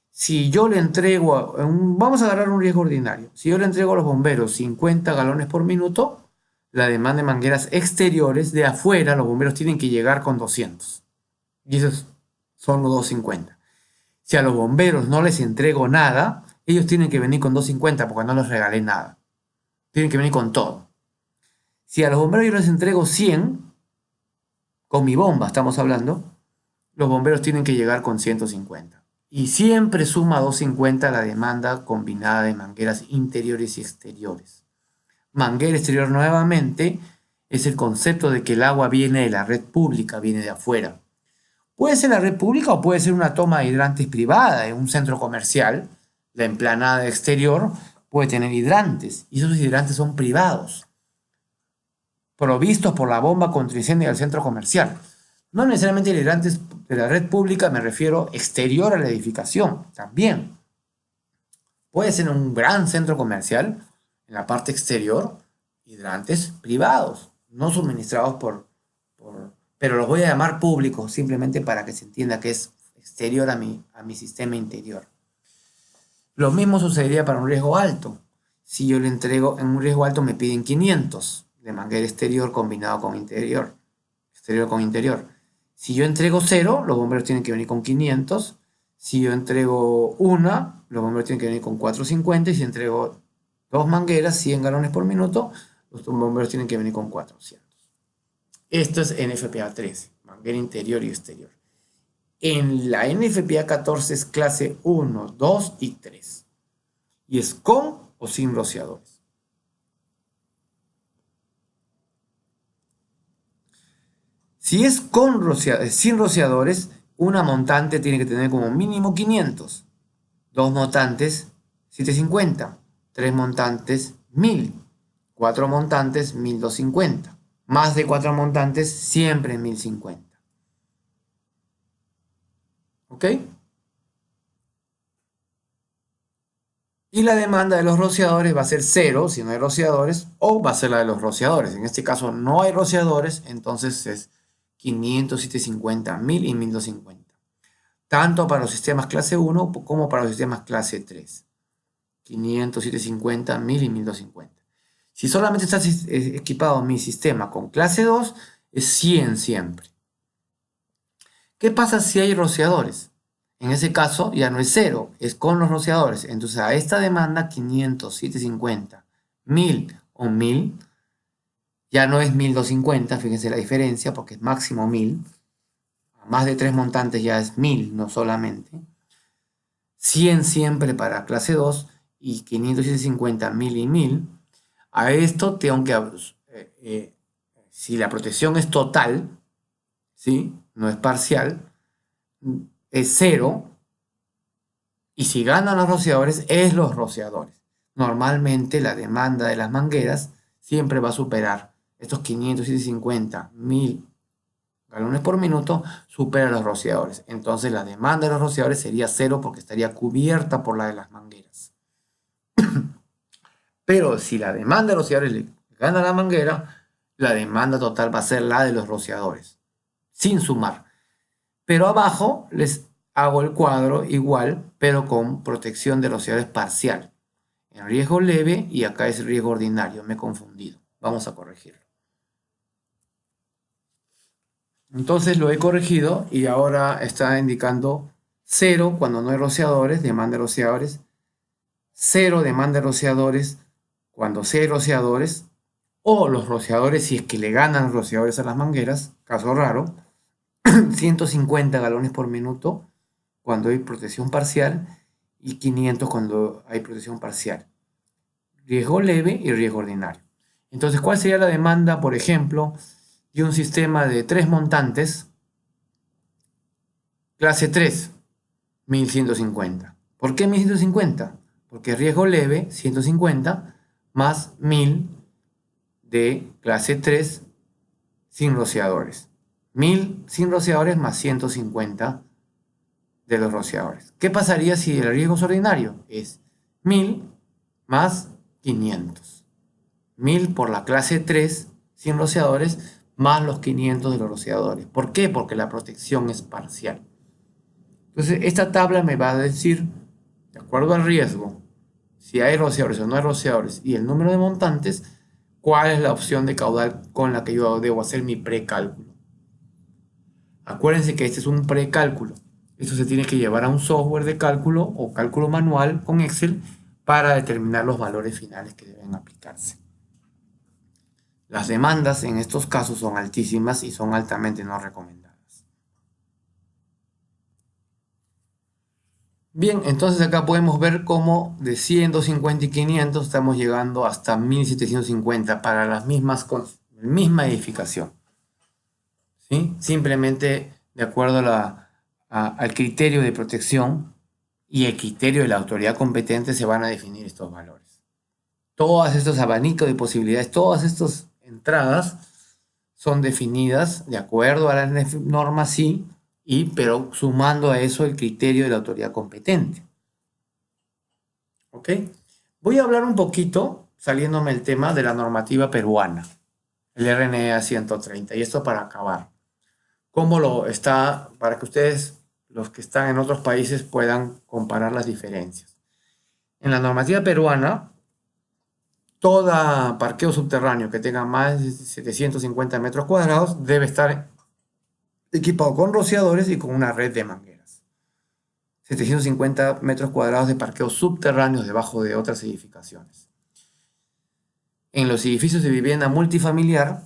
Si yo le entrego, vamos a agarrar un riesgo ordinario. Si yo le entrego a los bomberos 50 galones por minuto, la demanda de mangueras exteriores de afuera, los bomberos tienen que llegar con 200. Y esos son los 250. Si a los bomberos no les entrego nada, ellos tienen que venir con 250 porque no les regalé nada. Tienen que venir con todo. Si a los bomberos yo les entrego 100, con mi bomba estamos hablando, los bomberos tienen que llegar con 150. Y siempre suma 250 la demanda combinada de mangueras interiores y exteriores. Manguera exterior nuevamente es el concepto de que el agua viene de la red pública, viene de afuera. Puede ser la red pública o puede ser una toma de hidrantes privada en un centro comercial. La emplanada exterior puede tener hidrantes y esos hidrantes son privados, provistos por la bomba contra incendio del centro comercial. No necesariamente hidrantes de la red pública, me refiero exterior a la edificación, también. Puede ser un gran centro comercial, en la parte exterior, hidrantes privados, no suministrados pero los voy a llamar públicos, simplemente para que se entienda que es exterior a mi sistema interior. Lo mismo sucedería para un riesgo alto. Si yo le entrego, en un riesgo alto me piden 500 de manguera exterior combinado con interior. Exterior con interior. Si yo entrego 0, los bomberos tienen que venir con 500. Si yo entrego una, los bomberos tienen que venir con 450. Y si entrego 2 mangueras, 100 galones por minuto, los bomberos tienen que venir con 400. Esto es NFPA 13, manguera interior y exterior. En la NFPA 14 es clase 1, 2 y 3. Y es con o sin rociadores. Si es sin rociadores, una montante tiene que tener como mínimo 500. 2 montantes, 750. 3 montantes, 1000. 4 montantes, 1250. Más de 4 montantes, siempre 1050. ¿Ok? Y la demanda de los rociadores va a ser 0 si no hay rociadores, o va a ser la de los rociadores. En este caso no hay rociadores, entonces es 500, 750, 1000 y 1250. Tanto para los sistemas clase 1 como para los sistemas clase 3. 500, 750, 1000 y 1250. Si solamente está equipado mi sistema con clase 2, es 100 siempre. ¿Qué pasa si hay rociadores? En ese caso ya no es 0, es con los rociadores. Entonces a esta demanda 500, 750, 1000 o 1000, ya no es 1250, fíjense la diferencia porque es máximo 1000. A más de 3 montantes ya es 1000, no solamente. 100 siempre para clase 2 y 500, 750, 1000 y 1000. A esto tengo que Si la protección es total, ¿sí? No es parcial, es cero, y si ganan los rociadores, es los rociadores. Normalmente la demanda de las mangueras siempre va a superar estos 550, 1000 galones por minuto, supera a los rociadores. Entonces la demanda de los rociadores sería cero porque estaría cubierta por la de las mangueras. Pero si la demanda de los rociadores le gana a la manguera, la demanda total va a ser la de los rociadores, sin sumar. Pero abajo les hago el cuadro igual, pero con protección de rociadores parcial. En riesgo leve y acá es riesgo ordinario, me he confundido. Vamos a corregirlo. Entonces lo he corregido y ahora está indicando 0 cuando no hay rociadores, demanda de rociadores. 0 demanda de rociadores cuando sí hay rociadores. O los rociadores si es que le ganan rociadores a las mangueras, caso raro. 150 galones por minuto cuando hay protección parcial y 500 cuando hay protección parcial. Riesgo leve y riesgo ordinario. Entonces, ¿cuál sería la demanda, por ejemplo, de un sistema de 3 montantes, clase 3, 1150? ¿Por qué 1150? Porque riesgo leve, 150, más 1000 de clase 3 sin rociadores. 1000 sin rociadores más 150 de los rociadores. ¿Qué pasaría si el riesgo es ordinario? Es 1000 más 500. 1000 por la clase 3 sin rociadores más los 500 de los rociadores. ¿Por qué? Porque la protección es parcial. Entonces, esta tabla me va a decir, de acuerdo al riesgo, si hay rociadores o no hay rociadores y el número de montantes, cuál es la opción de caudal con la que yo debo hacer mi precálculo. Acuérdense que este es un precálculo. Esto se tiene que llevar a un software de cálculo o cálculo manual con Excel para determinar los valores finales que deben aplicarse. Las demandas en estos casos son altísimas y son altamente no recomendadas. Bien, entonces acá podemos ver cómo de 100, 250 y 500 estamos llegando hasta 1750 para la misma edificación. ¿Sí? Simplemente de acuerdo al criterio de protección y el criterio de la autoridad competente se van a definir estos valores. Todos estos abanicos de posibilidades, todas estas entradas son definidas de acuerdo a las normas, sí, pero sumando a eso el criterio de la autoridad competente. ¿Ok? Voy a hablar un poquito, saliéndome el tema de la normativa peruana, el RNE 130, y esto para acabar. ¿Cómo lo está? Para que ustedes, los que están en otros países, puedan comparar las diferencias. En la normativa peruana, todo parqueo subterráneo que tenga más de 750 metros cuadrados debe estar equipado con rociadores y con una red de mangueras. 750 metros cuadrados de parqueo subterráneos debajo de otras edificaciones. En los edificios de vivienda multifamiliar,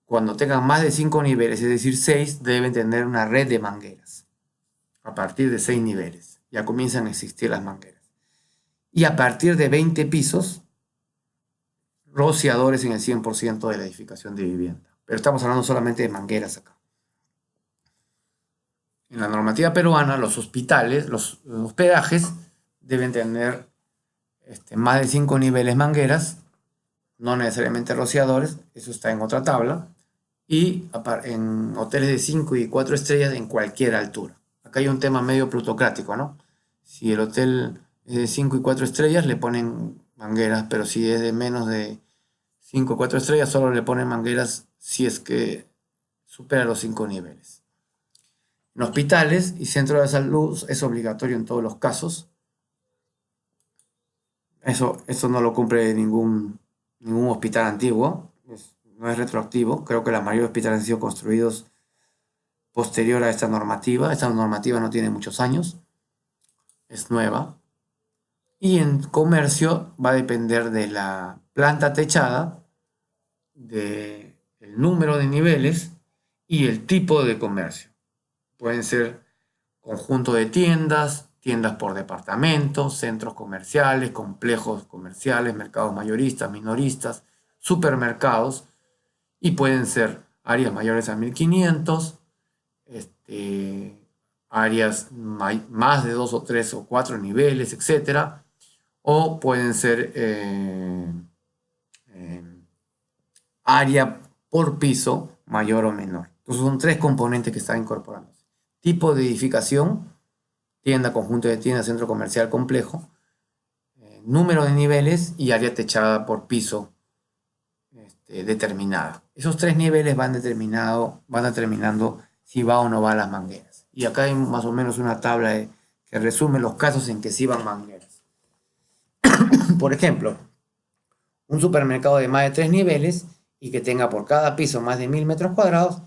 cuando tengan más de 5 niveles, es decir, 6, deben tener una red de mangueras. A partir de 6 niveles ya comienzan a existir las mangueras. Y a partir de 20 pisos, rociadores en el 100% de la edificación de vivienda. Pero estamos hablando solamente de mangueras acá. En la normativa peruana, los hospitales, los hospedajes, deben tener más de 5 niveles mangueras, no necesariamente rociadores, eso está en otra tabla, y en hoteles de 5 y 4 estrellas en cualquier altura. Acá hay un tema medio plutocrático, ¿no? Si el hotel es de 5 y 4 estrellas, le ponen mangueras, pero si es de menos de 5 o 4 estrellas, solo le ponen mangueras si es que supera los 5 niveles. En hospitales y centros de salud es obligatorio en todos los casos. Eso no lo cumple ningún hospital antiguo, no es retroactivo. Creo que la mayoría de hospitales han sido construidos posterior a esta normativa. Esta normativa no tiene muchos años, es nueva. Y en comercio va a depender de la planta techada, del número de niveles y el tipo de comercio. Pueden ser conjunto de tiendas, tiendas por departamento, centros comerciales, complejos comerciales, mercados mayoristas, minoristas, supermercados Y pueden ser áreas mayores a 1500, áreas más de 2 o 3 o 4 niveles, etcétera. O pueden ser eh, área por piso mayor o menor. Entonces son tres componentes que están incorporándose. Tipo de edificación, tienda, conjunto de tiendas, centro comercial complejo, número de niveles y área techada por piso determinada. Esos tres niveles van determinando si va o no va las mangueras. Y acá hay más o menos una tabla que resume los casos en que sí van mangueras. Por ejemplo, un supermercado de más de 3 niveles y que tenga por cada piso más de 1000 metros cuadrados,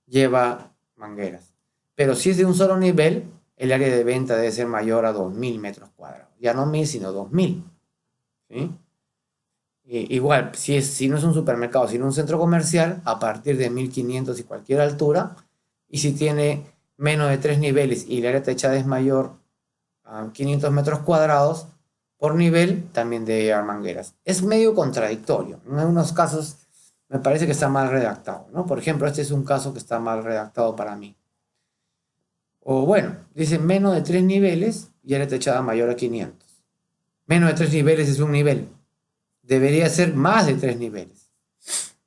lleva mangueras. Pero si es de un solo nivel, el área de venta debe ser mayor a 2000 metros cuadrados. Ya no 1000, sino 2000. ¿Sí? Igual, si no es un supermercado, sino un centro comercial, a partir de 1500 y cualquier altura, y si tiene menos de 3 niveles y el área techada es mayor a 500 metros cuadrados, por nivel también debe llevar mangueras. Es medio contradictorio. En algunos casos me parece que está mal redactado, ¿no? Por ejemplo, este es un caso que está mal redactado para mí. O bueno, dice menos de 3 niveles y área techada mayor a 500. Menos de 3 niveles es un nivel. Debería ser más de 3 niveles,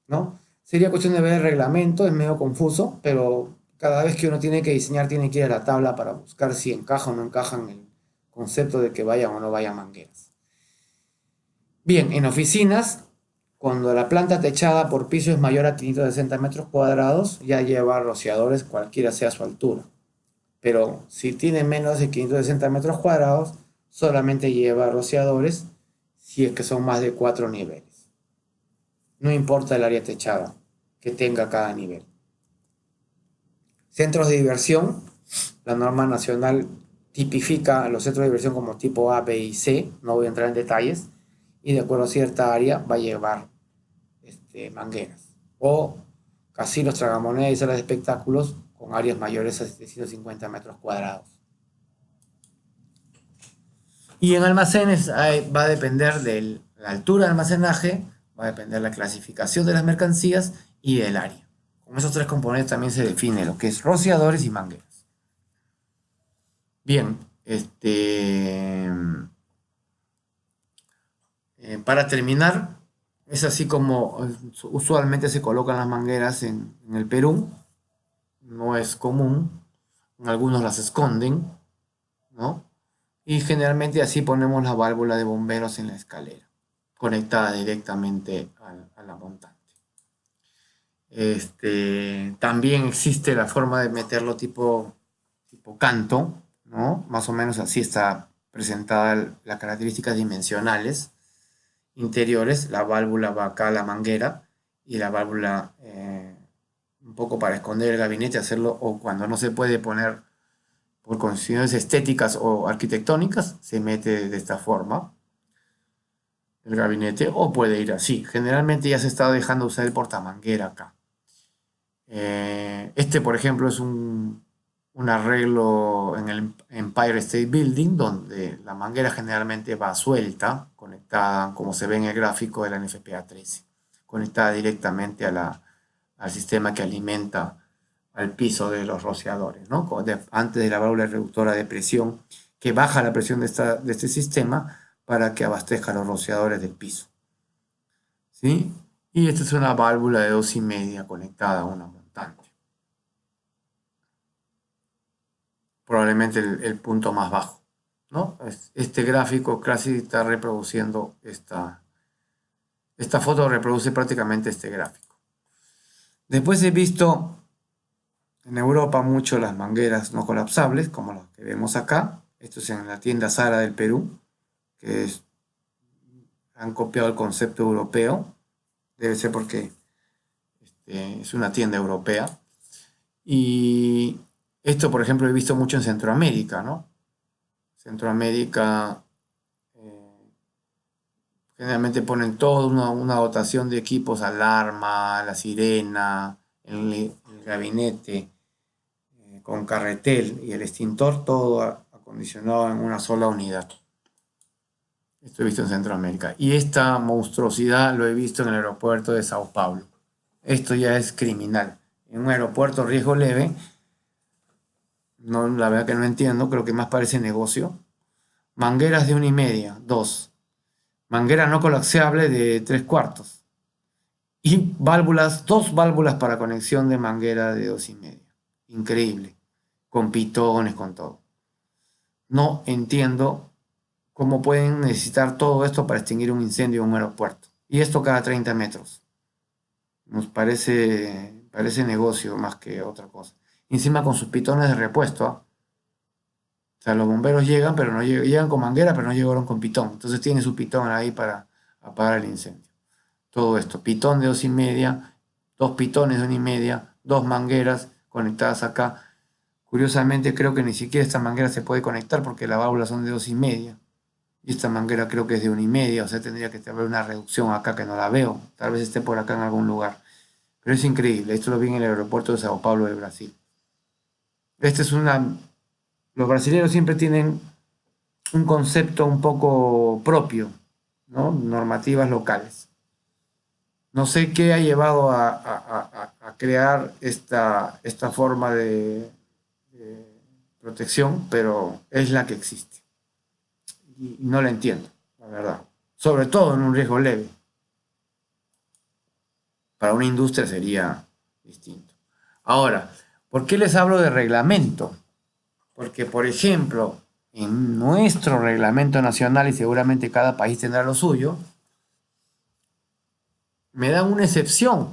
¿no? Sería cuestión de ver el reglamento, es medio confuso, pero cada vez que uno tiene que diseñar, tiene que ir a la tabla para buscar si encaja o no encaja en el concepto de que vayan o no vayan mangueras. Bien, en oficinas, cuando la planta techada por piso es mayor a 560 metros cuadrados, ya lleva rociadores cualquiera sea su altura. Pero si tiene menos de 560 metros cuadrados, solamente lleva rociadores si es que son más de 4 niveles. No importa el área techada que tenga cada nivel. Centros de diversión. La norma nacional tipifica a los centros de diversión como tipo A, B y C. No voy a entrar en detalles. Y de acuerdo a cierta área va a llevar mangueras. O casinos, tragamonedas y salas de espectáculos con áreas mayores a 750 metros cuadrados. Y en almacenes va a depender de la altura de almacenaje, va a depender de la clasificación de las mercancías y del área. Con esos tres componentes también se define lo que es rociadores y mangueras. Bien, para terminar, es así como usualmente se colocan las mangueras en el Perú. No es común, algunos las esconden, ¿no? Y generalmente así ponemos la válvula de bomberos en la escalera, conectada directamente a la montante. También existe la forma de meterlo tipo canto, ¿no? Más o menos así está presentada las características dimensionales interiores. La válvula va acá a la manguera y la válvula un poco para esconder el gabinete, hacerlo, o cuando no se puede poner por condiciones estéticas o arquitectónicas, se mete de esta forma el gabinete, o puede ir así. Generalmente ya se está dejando usar el portamanguera acá. Por ejemplo, es un arreglo en el Empire State Building, donde la manguera generalmente va suelta, conectada, como se ve en el gráfico de la NFPA 13, conectada directamente al sistema que alimenta al piso de los rociadores, ¿no? Antes de la válvula reductora de presión, que baja la presión de este sistema para que abastezca los rociadores del piso. ¿Sí? Y esta es una válvula de 2,5 conectada a una montante. Probablemente el punto más bajo, ¿no? Este gráfico casi está reproduciendo esta foto reproduce prácticamente este gráfico. Después he visto en Europa mucho las mangueras no colapsables, como las que vemos acá. Esto es en la tienda Zara del Perú, que han copiado el concepto europeo. Debe ser porque es una tienda europea. Y esto, por ejemplo, he visto mucho en Centroamérica, ¿no? Centroamérica generalmente ponen toda una dotación de equipos, alarma, la sirena, el gabinete, con carretel y el extintor, todo acondicionado en una sola unidad. Esto he visto en Centroamérica. Y esta monstruosidad lo he visto en el aeropuerto de Sao Paulo. esto ya es criminal. En un aeropuerto riesgo leve, no, la verdad que no entiendo, creo que más parece negocio. Mangueras de 1,5, 2. Manguera no colapsable de 3/4. Y válvulas, 2 válvulas para conexión de manguera de 2,5. Increíble. Con pitones, con todo. No entiendo cómo pueden necesitar todo esto para extinguir un incendio en un aeropuerto. Y esto cada 30 metros. Nos parece negocio más que otra cosa. Y encima con sus pitones de repuesto, ¿ah? O sea, los bomberos llegan, pero no llegan con manguera, pero no llegaron con pitón. Entonces tiene su pitón ahí para apagar el incendio. Todo esto, pitón de 2,5, 2 pitones de 1,5, 2 mangueras conectadas acá. Curiosamente creo que ni siquiera esta manguera se puede conectar porque las válvulas son de 2,5. Y esta manguera creo que es de 1,5, o sea, tendría que haber una reducción acá que no la veo. Tal vez esté por acá en algún lugar. Pero es increíble, esto lo vi en el aeropuerto de Sao Paulo de Brasil. Este es una... Los brasileños siempre tienen un concepto un poco propio, ¿no? Normativas locales. No sé qué ha llevado a crear esta forma de protección, pero es la que existe. Y no la entiendo, la verdad. Sobre todo en un riesgo leve. Para una industria sería distinto. Ahora, ¿por qué les hablo de reglamento? Porque, por ejemplo, en nuestro reglamento nacional, y seguramente cada país tendrá lo suyo, me dan una excepción.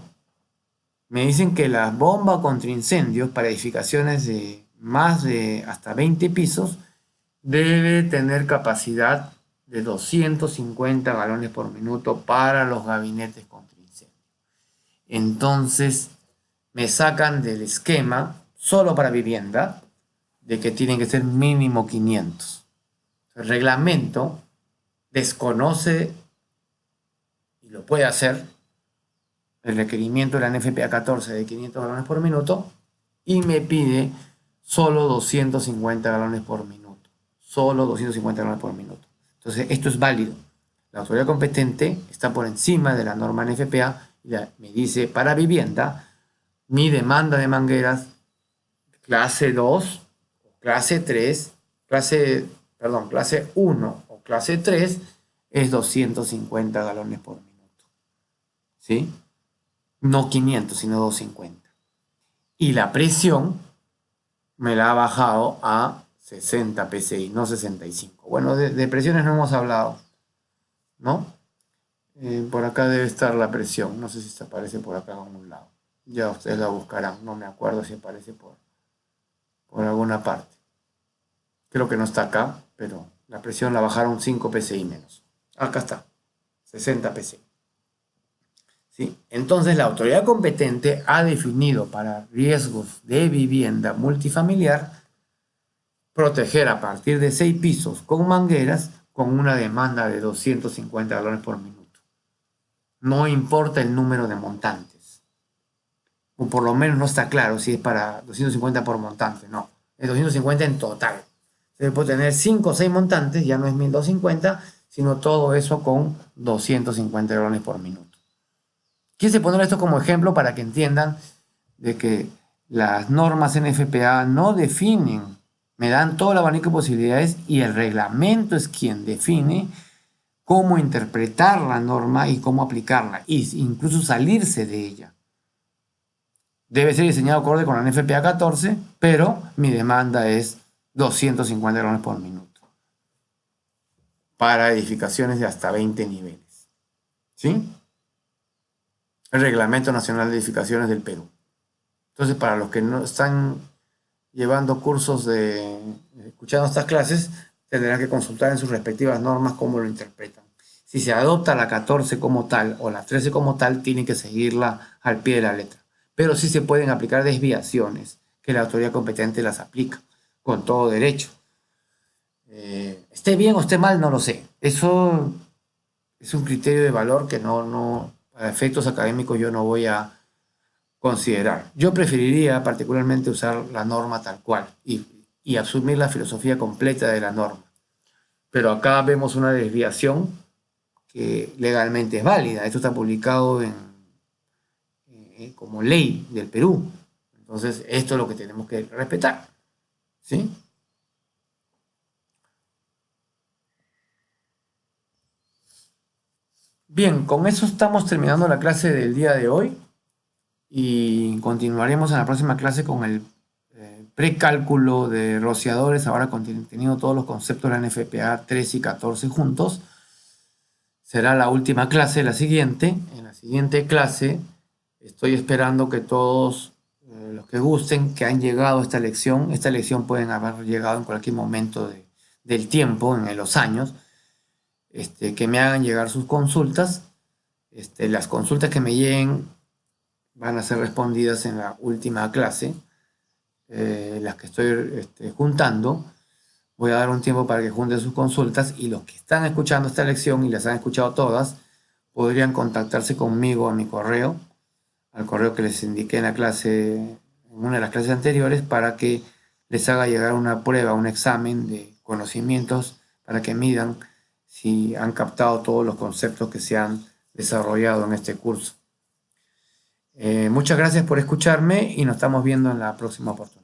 Me dicen que la bomba contra incendios para edificaciones de más de hasta 20 pisos debe tener capacidad de 250 galones por minuto para los gabinetes contra incendios. Entonces, me sacan del esquema, solo para vivienda, de que tienen que ser mínimo 500. El reglamento desconoce, y lo puede hacer, el requerimiento de la NFPA 14 de 500 galones por minuto y me pide solo 250 galones por minuto. Solo 250 galones por minuto. Entonces, esto es válido. La autoridad competente está por encima de la norma NFPA y me dice, para vivienda, mi demanda de mangueras clase 2, clase 3, clase 1 o clase 3 es 250 galones por minuto. ¿Sí? No 500, sino 250. Y la presión me la ha bajado a 60 psi, no 65. Bueno, de presiones no hemos hablado, ¿no? Por acá debe estar la presión. No sé si se aparece por acá a un lado. Ya ustedes la buscarán. No me acuerdo si aparece por alguna parte. Creo que no está acá, pero la presión la bajaron 5 psi menos. Acá está, 60 psi. ¿Sí? Entonces la autoridad competente ha definido para riesgos de vivienda multifamiliar proteger a partir de 6 pisos con mangueras con una demanda de 250 galones por minuto. No importa el número de montantes. O por lo menos no está claro si es para 250 por montante, no. Es 250 en total. Se puede tener 5 o 6 montantes, ya no es 1250, sino todo eso con 250 galones por minuto. Quise poner esto como ejemplo para que entiendan de que las normas NFPA no definen, me dan todo el abanico de posibilidades y el reglamento es quien define cómo interpretar la norma y cómo aplicarla, e incluso salirse de ella. Debe ser diseñado acorde con la NFPA 14, pero mi demanda es 250 galones por minuto para edificaciones de hasta 20 niveles. ¿Sí? El Reglamento Nacional de Edificaciones del Perú. Entonces, para los que no están llevando cursos escuchando estas clases, tendrán que consultar en sus respectivas normas cómo lo interpretan. Si se adopta la 14 como tal o la 13 como tal, tienen que seguirla al pie de la letra. Pero sí se pueden aplicar desviaciones que la autoridad competente las aplica con todo derecho. Esté bien o esté mal, no lo sé. Eso es un criterio de valor que a efectos académicos yo no voy a considerar. Yo preferiría particularmente usar la norma tal cual y asumir la filosofía completa de la norma. Pero acá vemos una desviación que legalmente es válida. Esto está publicado en como ley del Perú. Entonces, esto es lo que tenemos que respetar, ¿sí? Bien, con eso estamos terminando la clase del día de hoy y continuaremos en la próxima clase con el precálculo de rociadores, ahora teniendo todos los conceptos de la NFPA 13 y 14 juntos. Será la última clase, la siguiente. En la siguiente clase estoy esperando que todos los que gusten, que han llegado a esta lección pueden haber llegado en cualquier momento del tiempo, en los años, que me hagan llegar sus consultas. Las consultas que me lleguen van a ser respondidas en la última clase, las que estoy juntando. Voy a dar un tiempo para que junten sus consultas y los que están escuchando esta lección y las han escuchado todas, podrían contactarse conmigo a mi correo, al correo que les indiqué en la clase, en una de las clases anteriores, para que les haga llegar una prueba, un examen de conocimientos para que midan si han captado todos los conceptos que se han desarrollado en este curso. Muchas gracias por escucharme y nos estamos viendo en la próxima oportunidad.